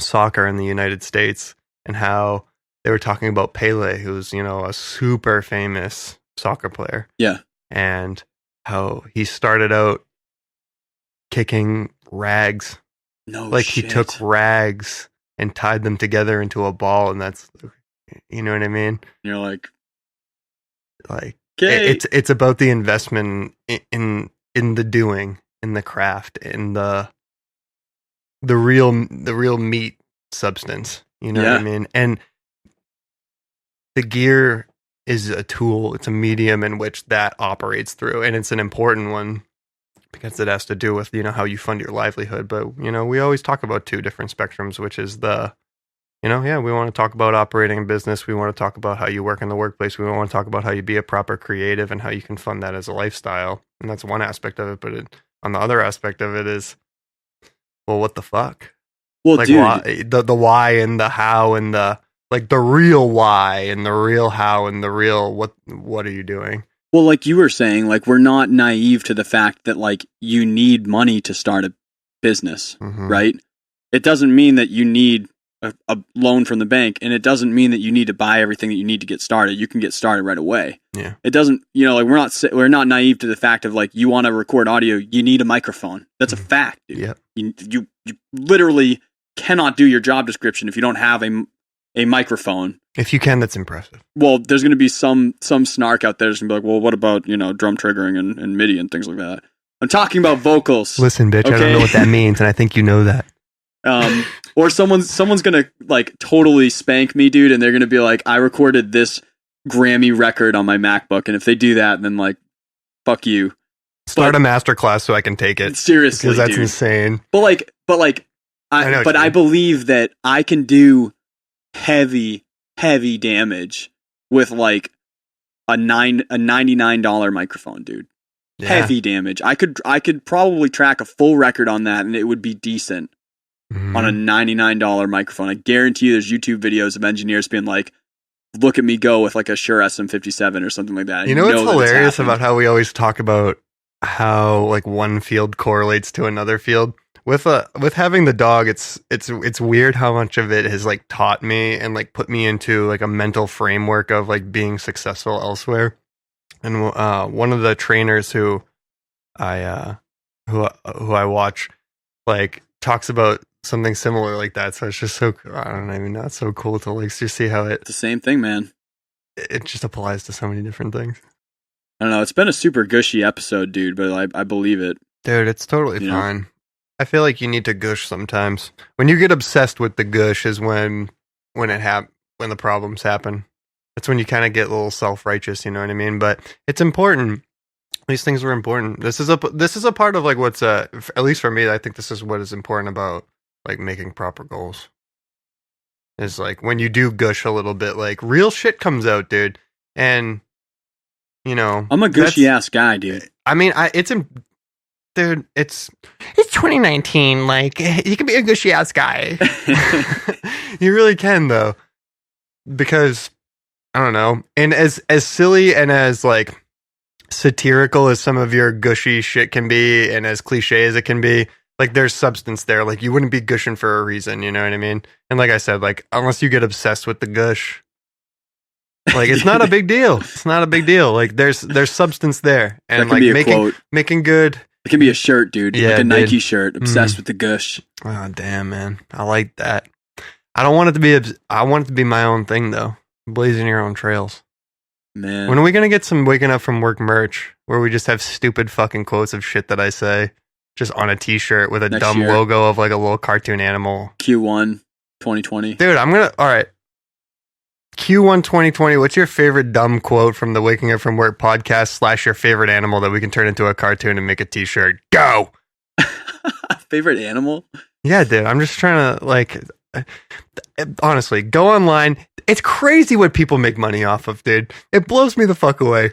soccer in the United States, and how they were talking about Pele, who's, you know, a super famous soccer player. Yeah. And how he started out kicking rags. No, like shit. He took rags and tied them together into a ball, and that's, you know what I mean? You're like, okay. It's about the investment in the doing, in the craft, in the real meat substance. You know what I mean? And the gear is a tool. It's a medium in which that operates through, and it's an important one, because it has to do with, you know, how you fund your livelihood. But, you know, we always talk about two different spectrums, which is the, you know, we want to talk about operating a business. We want to talk about how you work in the workplace. We want to talk about how you be a proper creative and how you can fund that as a lifestyle. And that's one aspect of it. But on the other aspect of it is, well, what the fuck? Well, like, dude, why, the why and the how, and the, like, the real why and the real how and the real what are you doing? Well, like you were saying, like, we're not naive to the fact that, like, you need money to start a business, right? It doesn't mean that you need a loan from the bank, and it doesn't mean that you need to buy everything that you need to get started. You can get started right away. Yeah. It doesn't, you know, like, we're not naive to the fact of, like, you want to record audio, you need a microphone. That's a fact, dude. Yeah. You literally cannot do your job description if you don't have a microphone. If you can, that's impressive. Well, there's going to be some snark out there that's going to be like, well, what about, you know, drum triggering and MIDI and things like that? I'm talking about vocals. Listen, bitch, okay? I don't know what that means, and I think you know that. Or someone's going to, like, totally spank me, dude, and they're going to be like, I recorded this Grammy record on my MacBook, and if they do that, then, like, fuck you. Start a masterclass so I can take it. Seriously, because that's dude. Insane. But I believe that I can do heavy damage with, like, a $99 microphone, dude. Yeah. Heavy damage. I could probably track a full record on that, and it would be decent on a $99 microphone. I guarantee you there's YouTube videos of engineers being like, look at me go with, like, a Shure SM57 or something like that. You know what's hilarious about how we always talk about how, like, one field correlates to another field? with having the dog, it's weird how much of it has like taught me and like put me into like a mental framework of like being successful elsewhere. And one of the trainers who I watch like talks about something similar like that. So it's just so, I don't even know, it's so cool to like just see how It's the same thing, man. it just applies to so many different things. I don't know. It's been a super gushy episode, dude, but I believe it. Dude, it's totally You know? fine. I feel like you need to gush sometimes. When you get obsessed with the gush is when the problems happen. That's when you kind of get a little self-righteous, you know what I mean? But it's important. These things were important. This is a part of like what's at least for me, I think this is what is important about like making proper goals. Is like when you do gush a little bit, like real shit comes out, dude. And you know, I'm a gushy ass guy, dude. I mean, dude, it's 2019. Like, you can be a gushy ass guy. You really can, though, because I don't know. And as silly and as like satirical as some of your gushy shit can be, and as cliche as it can be, like there's substance there. Like you wouldn't be gushing for a reason. You know what I mean? And like I said, like unless you get obsessed with the gush. Like it's not a big deal. It's not a big deal. Like there's substance there, and That can like be a quote. making good. It can be a shirt, dude. Yeah, like a dude. Nike shirt. Obsessed with the gush. Oh damn, man, I like that. I don't want it to be. I want it to be my own thing though. Blazing your own trails. Man. When are we gonna get some waking up from work merch where we just have stupid fucking quotes of shit that I say just on a T-shirt with a Next dumb year. logo of like a little cartoon animal? Q1 2020. Dude, I'm gonna. All right. Q1 2020, what's your favorite dumb quote from the Waking Up From Work podcast / your favorite animal that we can turn into a cartoon and make a t-shirt? Go! Favorite animal? Yeah, dude, I'm just trying to, like, honestly, go online. It's crazy what people make money off of, dude. It blows me the fuck away.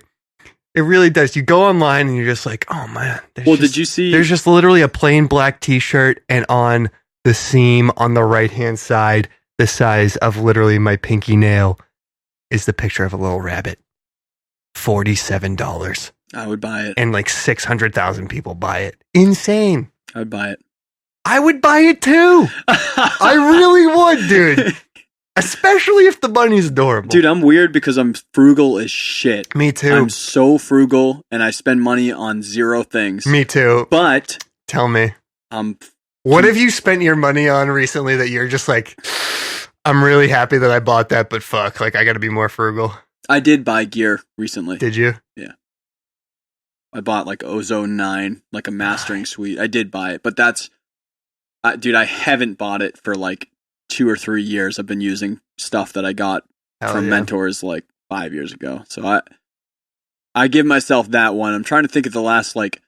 It really does. You go online and you're just like, oh, man. Did you see? There's just literally a plain black t-shirt, and on the seam on the right-hand side, the size of literally my pinky nail, is the picture of a little rabbit. $47. I would buy it. And like 600,000 people buy it. Insane. I would buy it. I would buy it too. I really would, dude. Especially if the money's adorable. Dude, I'm weird because I'm frugal as shit. Me too. I'm so frugal and I spend money on zero things. Me too. But Tell me. I'm What have you spent your money on recently that you're just like, I'm really happy that I bought that, but fuck, like I gotta be more frugal. I did buy gear recently. Did you? I bought like Ozone 9, like a mastering suite. I did buy it, but dude, I haven't bought it for like 2 or 3 years. I've been using stuff that I got Hell from yeah. mentors like 5 years ago. So I give myself that one. I'm trying to think of the last like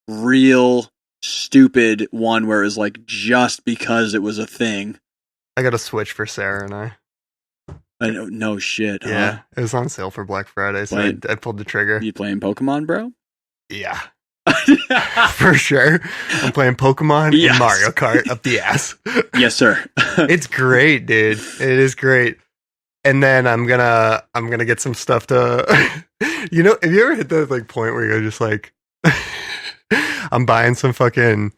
real stupid one where it was like just because it was a thing. I got a Switch for Sarah and I. I know, no shit. Yeah. Huh? It was on sale for Black Friday, so Wait. I pulled the trigger. You playing Pokemon, bro? Yeah. For sure. I'm playing Pokemon Yes. and Mario Kart up the ass. Yes, sir. It's great, dude. It is great. And then I'm gonna get some stuff to have you ever hit that like point where you're just like I'm buying some fucking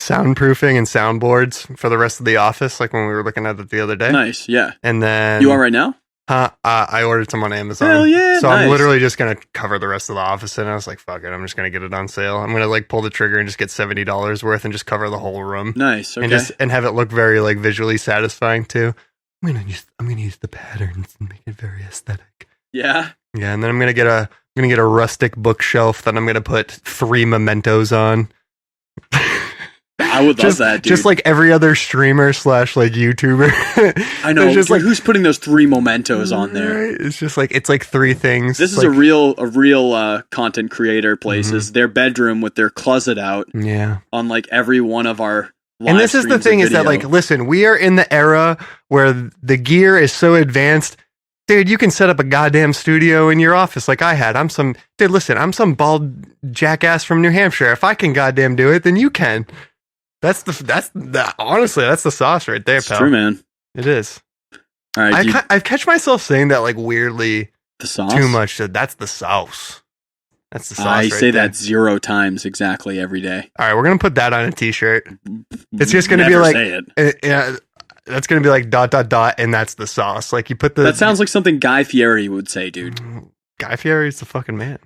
soundproofing and soundboards for the rest of the office, like when we were looking at it the other day. Nice, yeah. And then You are right now? I ordered some on Amazon. Hell yeah, So I'm nice. literally just gonna cover the rest of the office, and I was like, fuck it, I'm just gonna get it on sale. I'm gonna like pull the trigger and just get $70 worth and just cover the whole room. Nice. Okay. And have it look very like visually satisfying too. I'm gonna use the patterns and make it very aesthetic. Yeah. Yeah, and then I'm gonna get a rustic bookshelf that I'm gonna put 3 mementos on. I would love that, dude. Just like every other streamer / like YouTuber. I know. There's just Dude, like who's putting those 3 mementos on there? Right? It's just like it's like 3 things. This is like, a real content creator places. Mm-hmm. Their bedroom with their closet out yeah. on like every one of our live And this is the streams thing and is that video. like, listen, we are in the era where the gear is so advanced. Dude, you can set up a goddamn studio in your office like I had. I'm some bald jackass from New Hampshire. If I can goddamn do it, then you can. Honestly, that's the sauce right there, It's pal. true, man. It is. All right, dude, I've catch myself saying that like weirdly the sauce. too much. That's the sauce. That's the sauce. I right say there. that 0 times exactly every day. All right, we're gonna put that on a T-shirt. It's just gonna be Never like, say it. yeah, that's gonna be like ... and that's the sauce. Like you put the. That sounds like something Guy Fieri would say, dude. Guy Fieri's the fucking man.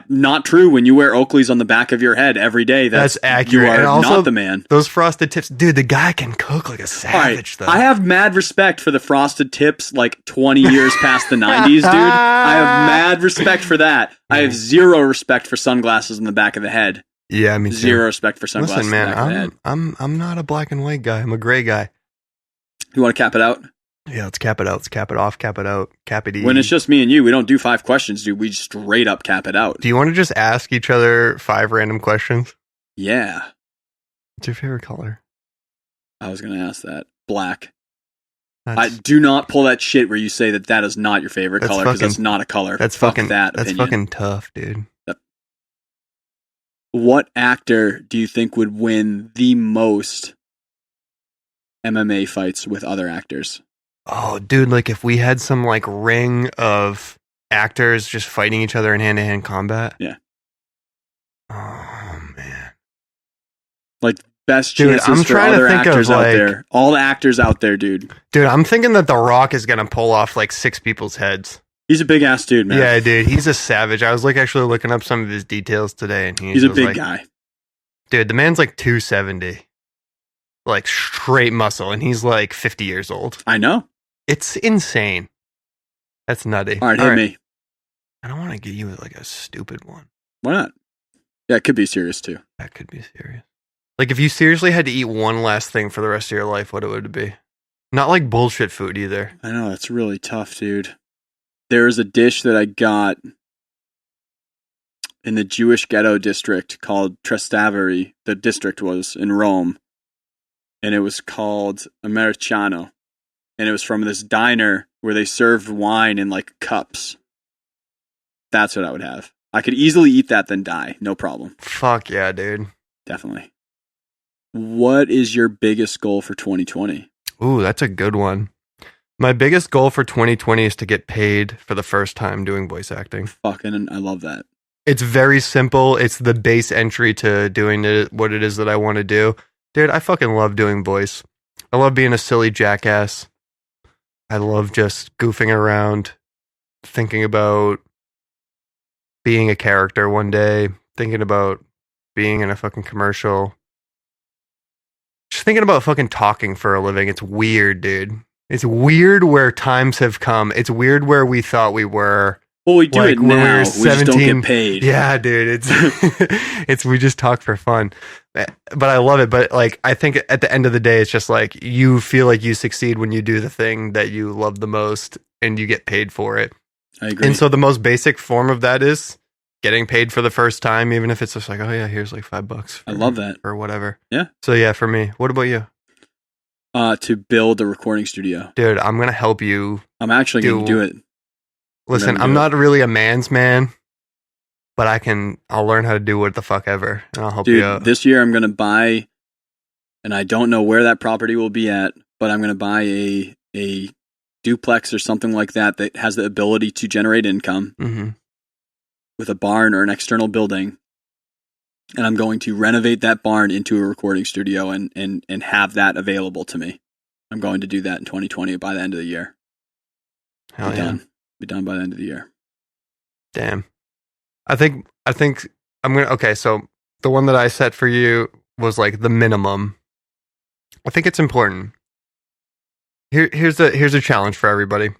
Not true. When you wear Oakleys on the back of your head every day, That's accurate. You are And also, not the man. Those frosted tips, dude. The guy can cook like a savage. All Though I have mad respect for the frosted tips, like 20 years past the 90s, dude. I have mad respect for that. I have 0 respect for sunglasses in the back of the head. Yeah, me too. 0 respect for sunglasses. Listen, man, in the back of the head. I'm not a black and white guy. I'm a gray guy. You want to cap it out? Yeah, let's cap it out. Let's cap it off. Cap it out. Cap it. When it's just me and you, we don't do 5 questions, dude. We straight up cap it out. Do you want to just ask each other 5 random questions? Yeah. What's your favorite color? I was going to ask that. Black. I do not pull that shit where you say that is not your favorite color, because that's not a color. That's Fuck fucking that That's opinion. fucking tough, dude. What actor do you think would win the most MMA fights with other actors? Oh, dude, like if we had some like ring of actors just fighting each other in hand-to-hand combat. Yeah. Oh man. Like best Dude, chances I'm for trying to other think of, actors out like- there. All the actors out there, dude. Dude, I'm thinking that The Rock is gonna pull off like 6 people's heads. He's a big ass dude, man. Yeah, dude, he's a savage. I was like actually looking up some of his details today, and He's a was big like, guy. Dude, the man's like 270, like straight muscle, and he's like 50 years old. I know. It's insane. That's nutty. All right, hit me. I don't want to get you like a stupid one. Why not? Yeah, it could be serious too. That could be serious. Like if you seriously had to eat one last thing for the rest of your life, what would it be? Not like bullshit food either. I know, it's really tough, dude. There's a dish that I got in the Jewish ghetto district called Trastevere. The district was in Rome, and it was called Americano, and it was from this diner where they served wine in like cups. That's what I would have. I could easily eat that then die, no problem. Fuck yeah, dude. Definitely. What is your biggest goal for 2020? Ooh, that's a good one. My biggest goal for 2020 is to get paid for the first time doing voice acting. Fucking, I love that. It's very simple. It's the base entry to doing what it is that I want to do. Dude, I fucking love doing voice. I love being a silly jackass. I love just goofing around, thinking about being a character one day, thinking about being in a fucking commercial. Just thinking about fucking talking for a living. It's weird, dude. It's weird where times have come. It's weird where we thought we were. Well, we do like it when we now. were We just don't 17. get paid. Yeah, dude. It's we just talk for fun. But I love it. But like I think at the end of the day, it's just like you feel like you succeed when you do the thing that you love the most and you get paid for it. I agree. And so the most basic form of that is getting paid for the first time, even if it's just like, oh yeah, here's like $5 I love that. or whatever. Yeah. So yeah, for me. What about you? To build a recording studio. Dude, I'm gonna help you. I'm actually going to do it. Listen, gonna I'm do not really a man's man, but I'll learn how to do what the fuck ever, and I'll help you Dude, out. this year I'm going to buy, and I don't know where that property will be at, but I'm going to buy a duplex or something like that that has the ability to generate income Mm-hmm. with a barn or an external building. And I'm going to renovate that barn into a recording studio and have that available to me. I'm going to do that in 2020 by the end of the year. Hell Be yeah. done. Be done by the end of the year. Damn. I think I'm gonna. Okay, so the one that I set for you was like the minimum. I think it's important. Here's a challenge for everybody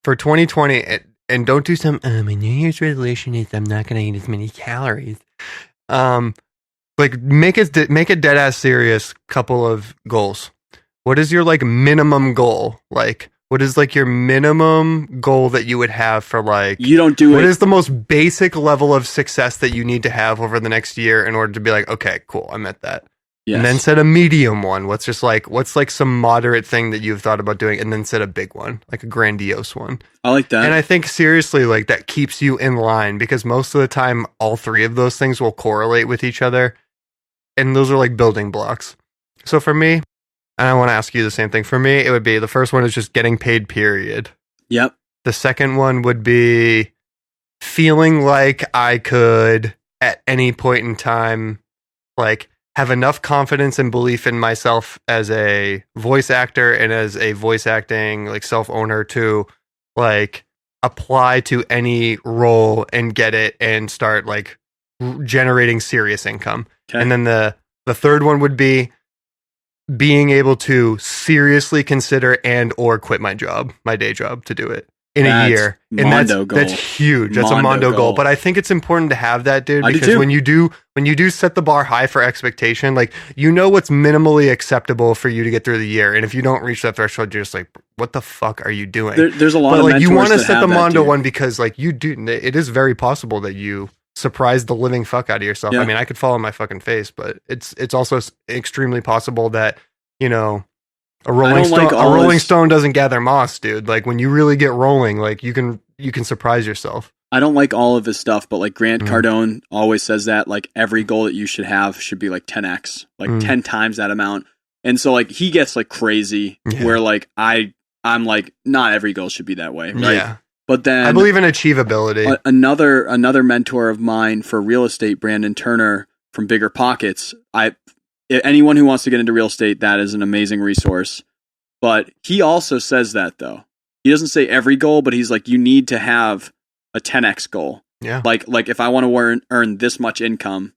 for 2020, and don't do some. My New Year's resolution is I'm not gonna eat as many calories. Like make a dead ass serious couple of goals. What is your like minimum goal? Like what is like your minimum goal that you would have for like You don't do what it. is the most basic level of success that you need to have over the next year in order to be like, okay, cool, I met that. Yes. And then set a medium one. What's like some moderate thing that you've thought about doing, and then set a big one, like a grandiose one. I like that. And I think seriously, like that keeps you in line because most of the time, all 3 of those things will correlate with each other. And those are like building blocks. So for me, and I want to ask you the same thing. For me, it would be the first one is just getting paid, period. Yep. The second one would be feeling like I could at any point in time, like, have enough confidence and belief in myself as a voice actor and as a voice acting like self-owner to like apply to any role and get it and start like generating serious income. Okay. And then the third one would be being able to seriously consider and or quit my day job to do it in a year. And that's huge. That's a Mondo goal. But I think it's important to have that, dude, because when you do set the bar high for expectation, like, you know what's minimally acceptable for you to get through the year. And if you don't reach that threshold, you're just like, what the fuck are you doing? There's a lot of like, you want to set the Mondo one because like you do, it is very possible that you surprise the living fuck out of yourself. Yeah. I mean, I could fall on my fucking face, but it's also extremely possible that, you know, a rolling stone doesn't gather moss, dude. Like, when you really get rolling, like, you can surprise yourself. I don't like all of his stuff, but like Grant Cardone always says that like every goal that you should have should be like 10x, like 10 times that amount. And so like he gets like crazy where like I'm like, not every goal should be that way, right? Yeah. But then I believe in achievability. Another mentor of mine for real estate, Brandon Turner from Bigger Pockets. Anyone who wants to get into real estate, that is an amazing resource. But he also says that, though. He doesn't say every goal, but he's like, you need to have a 10x goal. Yeah. Like if I want to earn this much income,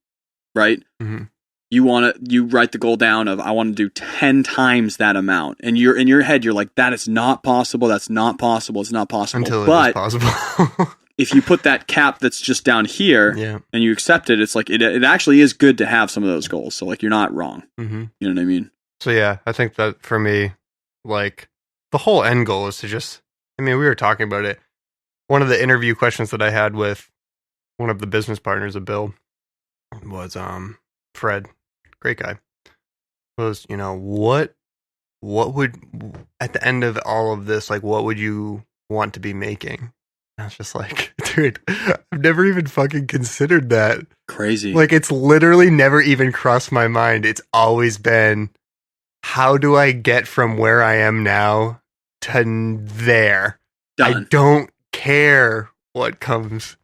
right? Mm-hmm. You write the goal down of, I want to do 10 times that amount. And you're in your head, you're like, that is not possible. That's not possible. It's not possible. Until it is possible. If you put that cap that's just down here and you accept it, it's like, it actually is good to have some of those goals. So like, you're not wrong. Mm-hmm. You know what I mean? So yeah, I think that for me, like, the whole end goal is to just, I mean, we were talking about it. One of the interview questions that I had with one of the business partners of Bill was Fred, great guy, was, you know, what would, at the end of all of this, like, what would you want to be making? I was just like, dude, I've never even fucking considered that. Crazy. Like, it's literally never even crossed my mind. It's always been, how do I get from where I am now to there? Done. I don't care what comes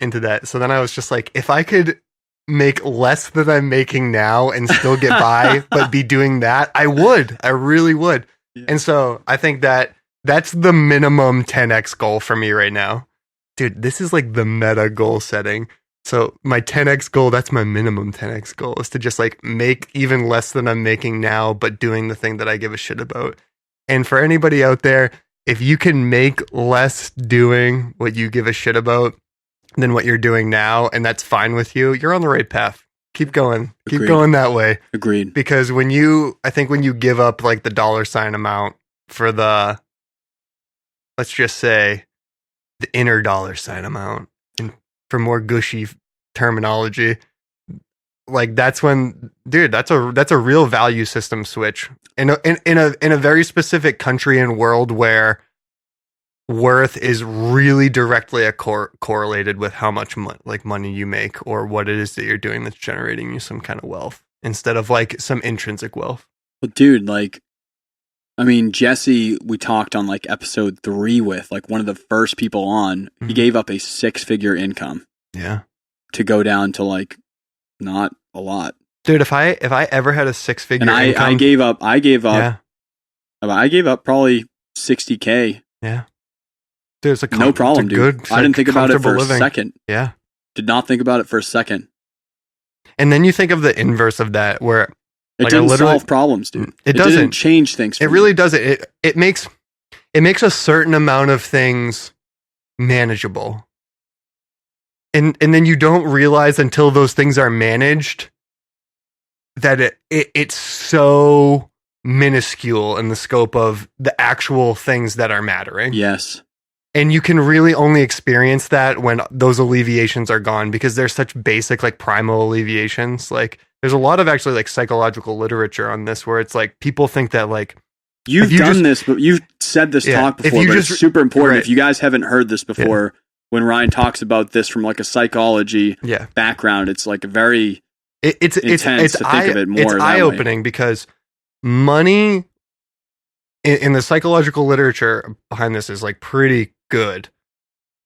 into that. So then I was just like, if I could make less than I'm making now and still get by, but be doing that, I would. I really would. Yeah. And so I think that's the minimum 10x goal for me right now. Dude, this is like the meta goal setting. So my 10x goal, that's my minimum 10x goal, is to just like make even less than I'm making now, but doing the thing that I give a shit about. And for anybody out there, if you can make less doing what you give a shit about than what you're doing now, and that's fine with you, you're on the right path. Keep going. Agreed. Keep going that way. Agreed. Because when you give up like the $ amount for the, let's just say, the inner $ amount, and for more gushy terminology, like, that's when, dude, that's a real value system switch in a very specific country and world where worth is really directly correlated with how much money you make or what it is that you're doing that's generating you some kind of wealth instead of like some intrinsic wealth. But dude, like, I mean, Jesse, we talked on like episode 3 with, like, one of the first people on. Mm-hmm. He gave up a 6-figure income. Yeah. To go down to like not a lot. Dude, if I ever had a 6-figure income, I gave up probably $60K. Yeah. Dude, it's no problem, dude. I didn't think about it for a second. Yeah. Did not think about it for a second. And then you think of the inverse of that, where it didn't solve problems, dude. It doesn't didn't change things for me. Really doesn't. It makes a certain amount of things manageable. And then you don't realize until those things are managed that it's so minuscule in the scope of the actual things that are mattering. Yes. And you can really only experience that when those alleviations are gone, because they're such basic, like, primal alleviations. Like, there's a lot of actually like psychological literature on this where it's like people think that, like, you've said this talk before, but it's super important. Right. If you guys haven't heard this before, when Ryan talks about this from like a psychology background, it's like a very it's intense to think of it more. It's eye-opening because money in the psychological literature behind this is like pretty good.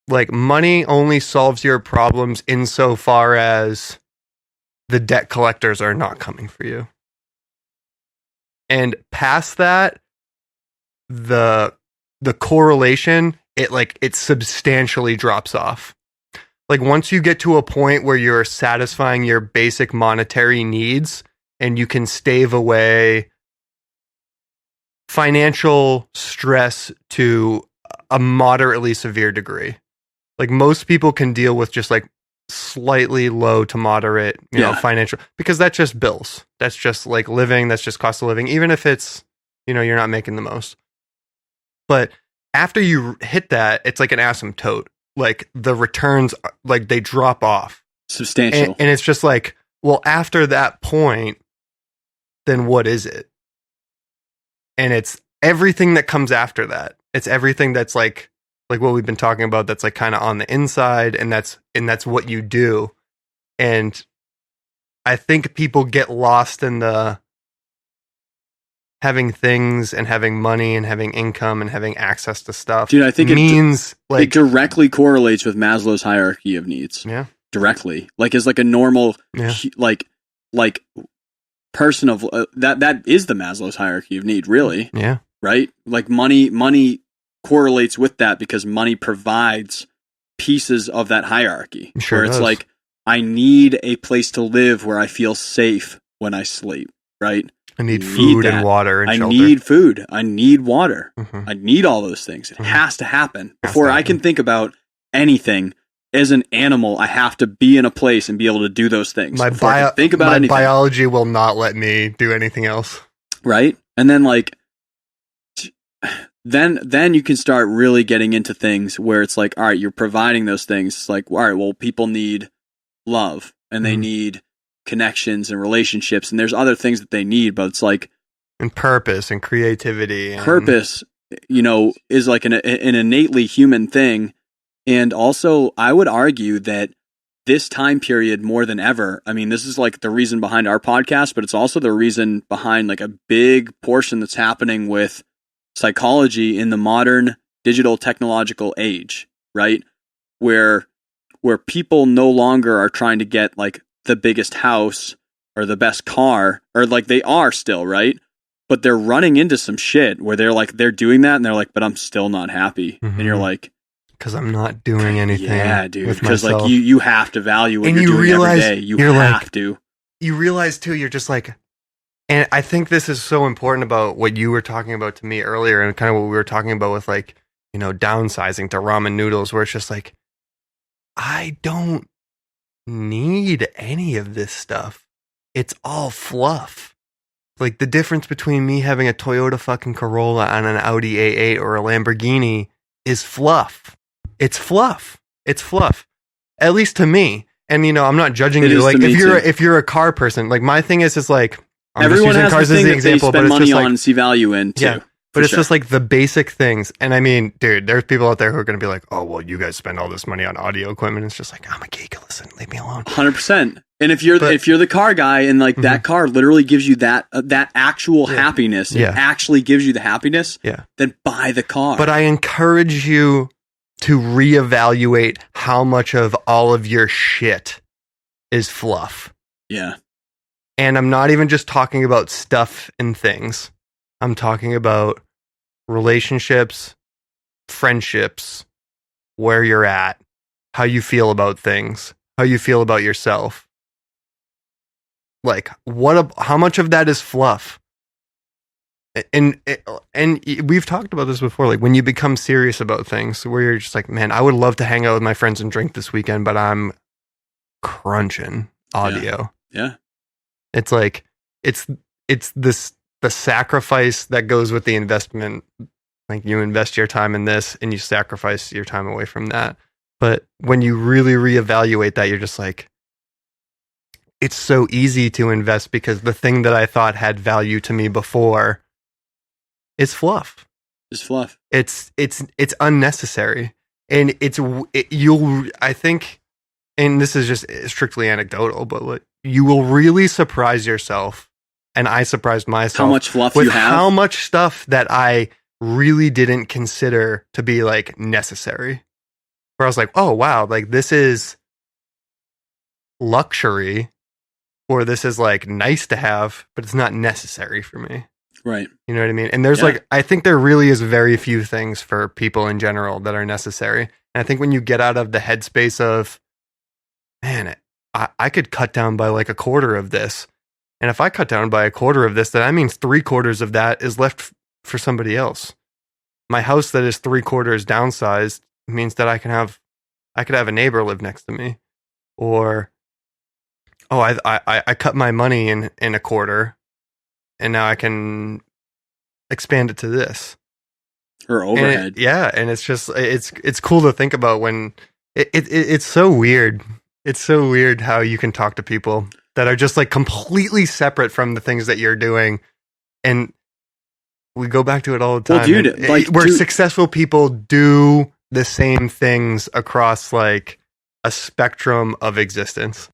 like money only solves your problems insofar as the debt collectors are not coming for you. And past that, the correlation, it substantially drops off. Like once you get to a point where you're satisfying your basic monetary needs and you can stave away financial stress to a moderately severe degree. Like most people can deal with just like slightly low to moderate, you know, financial, because that's just bills. That's just like living. That's just cost of living, even if it's, you know, you're not making the most. But after you hit that, it's like an asymptote. Like the returns, like they drop off substantial. And it's just like, well, after that point, then what is it? And it's everything that comes after that. It's everything that's like what we've been talking about, that's like kind of on the inside, and that's what you do. And I think people get lost in the having things and having money and having income and having access to stuff. Dude, I think it directly correlates with Maslow's hierarchy of needs. Yeah. Directly. Like as like a normal like person of that is the Maslow's hierarchy of need, really. Yeah. Right? Like money correlates with that because money provides pieces of that hierarchy. Sure where it's does. like, I need a place to live where I feel safe when I sleep, right? I need food and water and shelter. I need food. I need water. Mm-hmm. I need all those things. It has to happen. Before I can think about anything as an animal, I have to be in a place and be able to do those things. My biology will not let me do anything else. Right? And then like then you can start really getting into things where it's like, all right, you're providing those things. It's like, all right, well, people need love and they need connections and relationships, and there's other things that they need, but it's like, and purpose and creativity. Purpose, you know, is like an innately human thing. And also, I would argue that this time period more than ever, I mean, this is like the reason behind our podcast, but it's also the reason behind like a big portion that's happening with psychology in the modern digital technological age, right? Where people no longer are trying to get like the biggest house or the best car, or like they are still, right? But they're running into some shit where they're doing that and they're like, but I'm still not happy. And you're like, because I'm not doing anything. Yeah, dude. With because myself. like you have to value what and you're you doing realize, every day. You you're have like, to. You realize too, you're just like, and I think this is so important about what you were talking about to me earlier, and kind of what we were talking about with like, you know, downsizing to ramen noodles, where it's just like, I don't need any of this stuff. It's all fluff. Like the difference between me having a Toyota fucking Corolla and an Audi A8 or a Lamborghini is fluff. It's fluff. It's fluff. At least to me. And you know, I'm not judging you. Like if you're a car person, like my thing is like, everyone has cars the thing as the that example, they spend but it's money just on like, and see value in too. Yeah, but it's just like the basic things. And I mean, dude, there's people out there who are going to be like, oh, well, you guys spend all this money on audio equipment. It's just like, I'm a geek. Listen, leave me alone. 100%. And if you're the car guy and like that car literally gives you that actual happiness, it actually gives you the happiness, then buy the car. But I encourage you to reevaluate how much of all of your shit is fluff. Yeah. And I'm not even just talking about stuff and things. I'm talking about relationships, friendships, where you're at, how you feel about things, how you feel about yourself. Like, how much of that is fluff? And we've talked about this before. Like, when you become serious about things, where you're just like, man, I would love to hang out with my friends and drink this weekend, but I'm crunching audio. Yeah. It's like, it's the sacrifice that goes with the investment. Like, you invest your time in this and you sacrifice your time away from that. But when you really reevaluate that, you're just like, it's so easy to invest because the thing that I thought had value to me before is fluff. It's fluff. It's unnecessary. And I think, and this is just strictly anecdotal, but like, you will really surprise yourself. And I surprised myself. How much fluff with you have? how much stuff that I really didn't consider to be like necessary. where I was like, oh wow, like this is luxury, or this is like nice to have, but it's not necessary for me. Right. You know what I mean? And there's like, I think there really is very few things for people in general that are necessary. And I think when you get out of the headspace of, man, I could cut down by like a quarter of this. And if I cut down by a quarter of this, then that means 3/4 of that is left for somebody else. My house that is 3/4 downsized means that I could have a neighbor live next to me. Or, oh, I cut my money in a quarter, and now I can expand it to this. Or overhead. And it's just, it's cool to think about when it's so weird. It's so weird how you can talk to people that are just like completely separate from the things that you're doing. And we go back to it all the time. Well, dude, where successful people do the same things across like a spectrum of existence.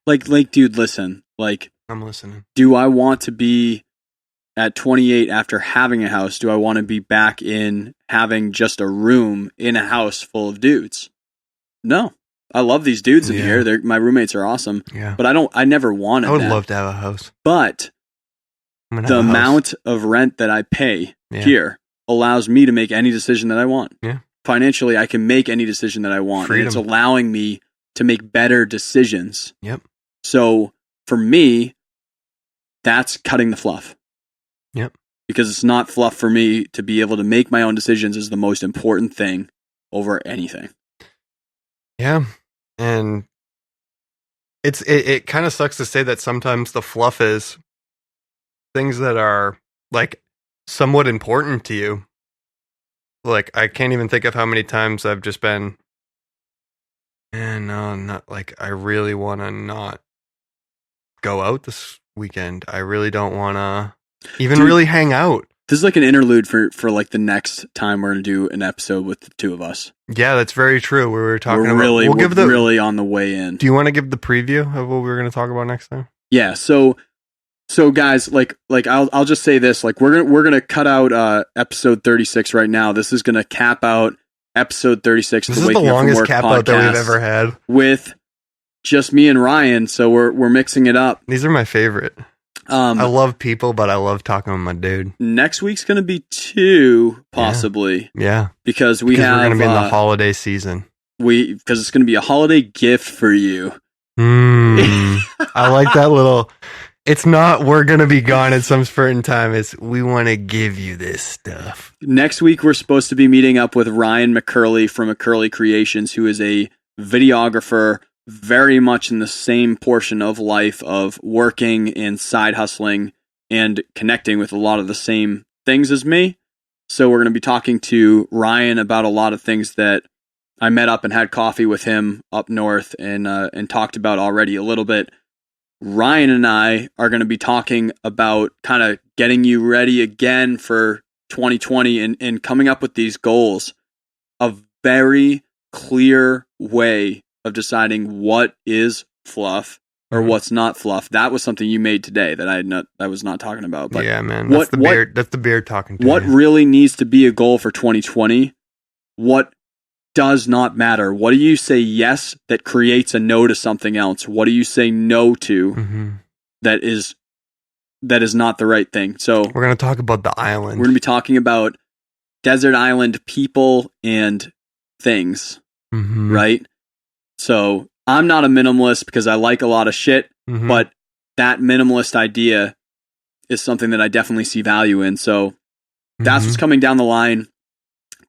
Like, dude, listen, like, I'm listening. Do I want to be at 28 after having a house? Do I want to be back in having just a room in a house full of dudes? No. I love these dudes in here. My roommates are awesome. Yeah. But I never wanted that. I would love to have a house. But the amount of rent that I pay here allows me to make any decision that I want. Yeah. Financially, I can make any decision that I want. Freedom. And it's allowing me to make better decisions. Yep. So for me, that's cutting the fluff. Yep. Because it's not fluff for me to be able to make my own decisions is the most important thing over anything. Yeah. And it kind of sucks to say that sometimes the fluff is things that are like somewhat important to you. Like, I can't even think of how many times I've just been, no, not like, I really want to not go out this weekend. I really don't want to even really hang out. This is like an interlude for like the next time we're going to do an episode with the two of us. Yeah, that's very true. We were talking about, we're really on the way in. Do you want to give the preview of what we were going to talk about next time? Yeah. So guys, like I'll just say this, like we're going to cut out episode 36 right now. This is going to cap out episode 36. This is the longest cap out that we've ever had with just me and Ryan. So we're mixing it up. These are my favorite. I love people, but I love talking with my dude. Next week's going to be 2, possibly. Yeah. Because we're going to be in the holiday season. Because it's going to be a holiday gift for you. I like that little, it's not we're going to be gone at some certain time. It's we want to give you this stuff. Next week, we're supposed to be meeting up with Ryan McCurley from McCurley Creations, who is a videographer, very much in the same portion of life of working and side hustling and connecting with a lot of the same things as me. So we're going to be talking to Ryan about a lot of things that I met up and had coffee with him up north and talked about already a little bit. Ryan and I are going to be talking about kind of getting you ready again for 2020 and coming up with these goals. A very clear way of deciding what is fluff or what's not fluff. That was something you made today that I was not talking about. But yeah, man, that's the beard talking to what you. really needs to be a goal for 2020? What does not matter? What do you say yes that creates a no to something else? What do you say no to that is not the right thing? So we're going to talk about the island. We're going to be talking about desert island people and things, right? So I'm not a minimalist because I like a lot of shit, but that minimalist idea is something that I definitely see value in. So that's what's coming down the line.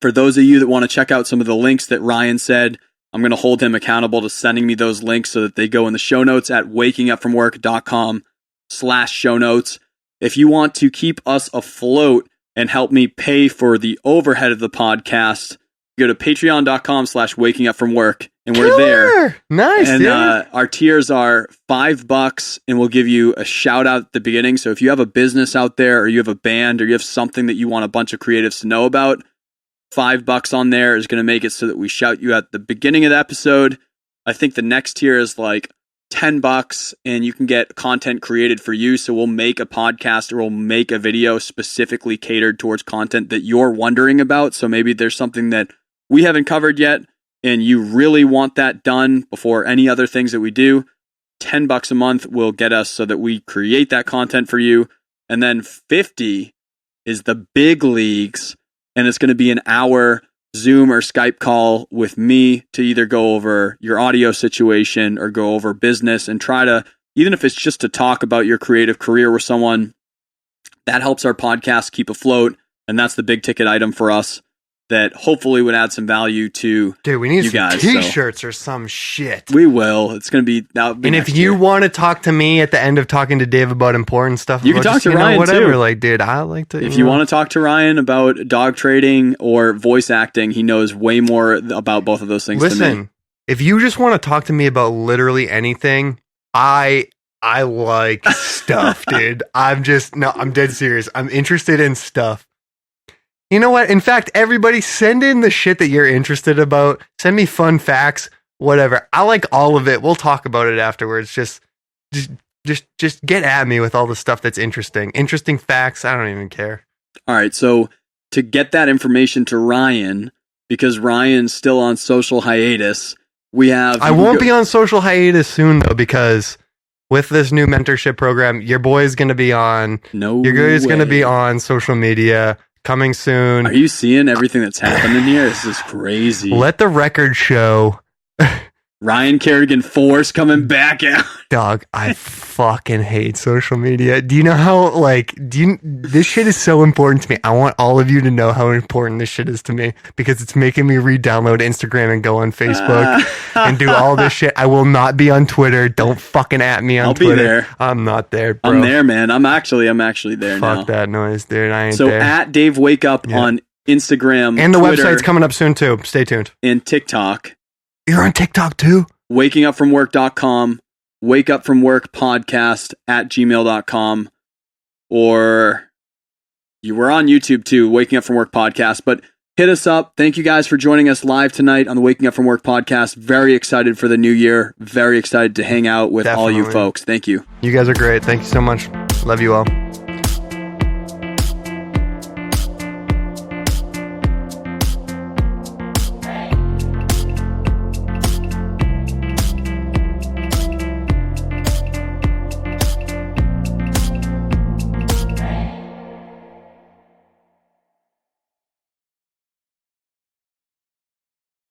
For those of you that want to check out some of the links that Ryan said, I'm going to hold him accountable to sending me those links so that they go in the show notes at wakingupfromwork.com/show notes. If you want to keep us afloat and help me pay for the overhead of the podcast, go to patreon.com/wakingupfromwork and we're there. Nice. And our tiers are $5 and we'll give you a shout out at the beginning. So if you have a business out there or you have a band or you have something that you want a bunch of creatives to know about, $5 on there is going to make it so that we shout you at the beginning of the episode. I think the next tier is like $10 and you can get content created for you. So we'll make a podcast or we'll make a video specifically catered towards content that you're wondering about. So maybe there's something that we haven't covered yet and you really want that done before any other things that we do, $10 a month will get us so that we create that content for you. And then 50 is the big leagues, and it's going to be an hour Zoom or Skype call with me to either go over your audio situation or go over business and try to, even if it's just to talk about your creative career with someone, that helps our podcast keep afloat. And that's the big ticket item for us that hopefully would add some value to Dude, we need you some guys. t-shirts or some shit. We will. It's going to be, and if you want to talk to me at the end of talking to Dave about important stuff, you can talk to Ryan whatever. too. Like, dude, I like to. If you want to talk to Ryan about dog trading or voice acting, he knows way more about both of those things than me. Listen, if you just want to talk to me about literally anything, I like stuff, dude. I'm dead serious. I'm interested in stuff. You know what? In fact, everybody send in the shit that you're interested about. Send me fun facts, whatever. I like all of it. We'll talk about it afterwards. Just get at me with all the stuff that's interesting. Interesting facts. I don't even care. All right. So to get that information to Ryan, because Ryan's still on social hiatus, I won't be on social hiatus soon though, because with this new mentorship program, your boy's going to be on. Your boy's going to be on social media. Coming soon. Are you seeing everything that's happening here? This is crazy. Let the record show. Ryan Kerrigan Force coming back out. Dog, I fucking hate social media. Do you know how, this shit is so important to me. I want all of you to know how important this shit is to me because it's making me re-download Instagram and go on Facebook and do all this shit. I will not be on Twitter. Don't fucking at me on Twitter. I'll be there. I'm not there, bro. I'm there, man. I'm actually there now. Fuck that noise, dude. I ain't so there. So at Dave Wake Up on Instagram, and the Twitter, website's coming up soon too. Stay tuned. And TikTok. You're on TikTok too? wakingupfromwork.com, wakeupfromworkpodcast at gmail.com, or you were on YouTube too, Waking Up From Work Podcast, but hit us up. Thank you guys for joining us live tonight on the Waking Up From Work Podcast. Very excited for the new year. Very excited to hang out with all you folks. Thank you. You guys are great. Thank you so much. Love you all.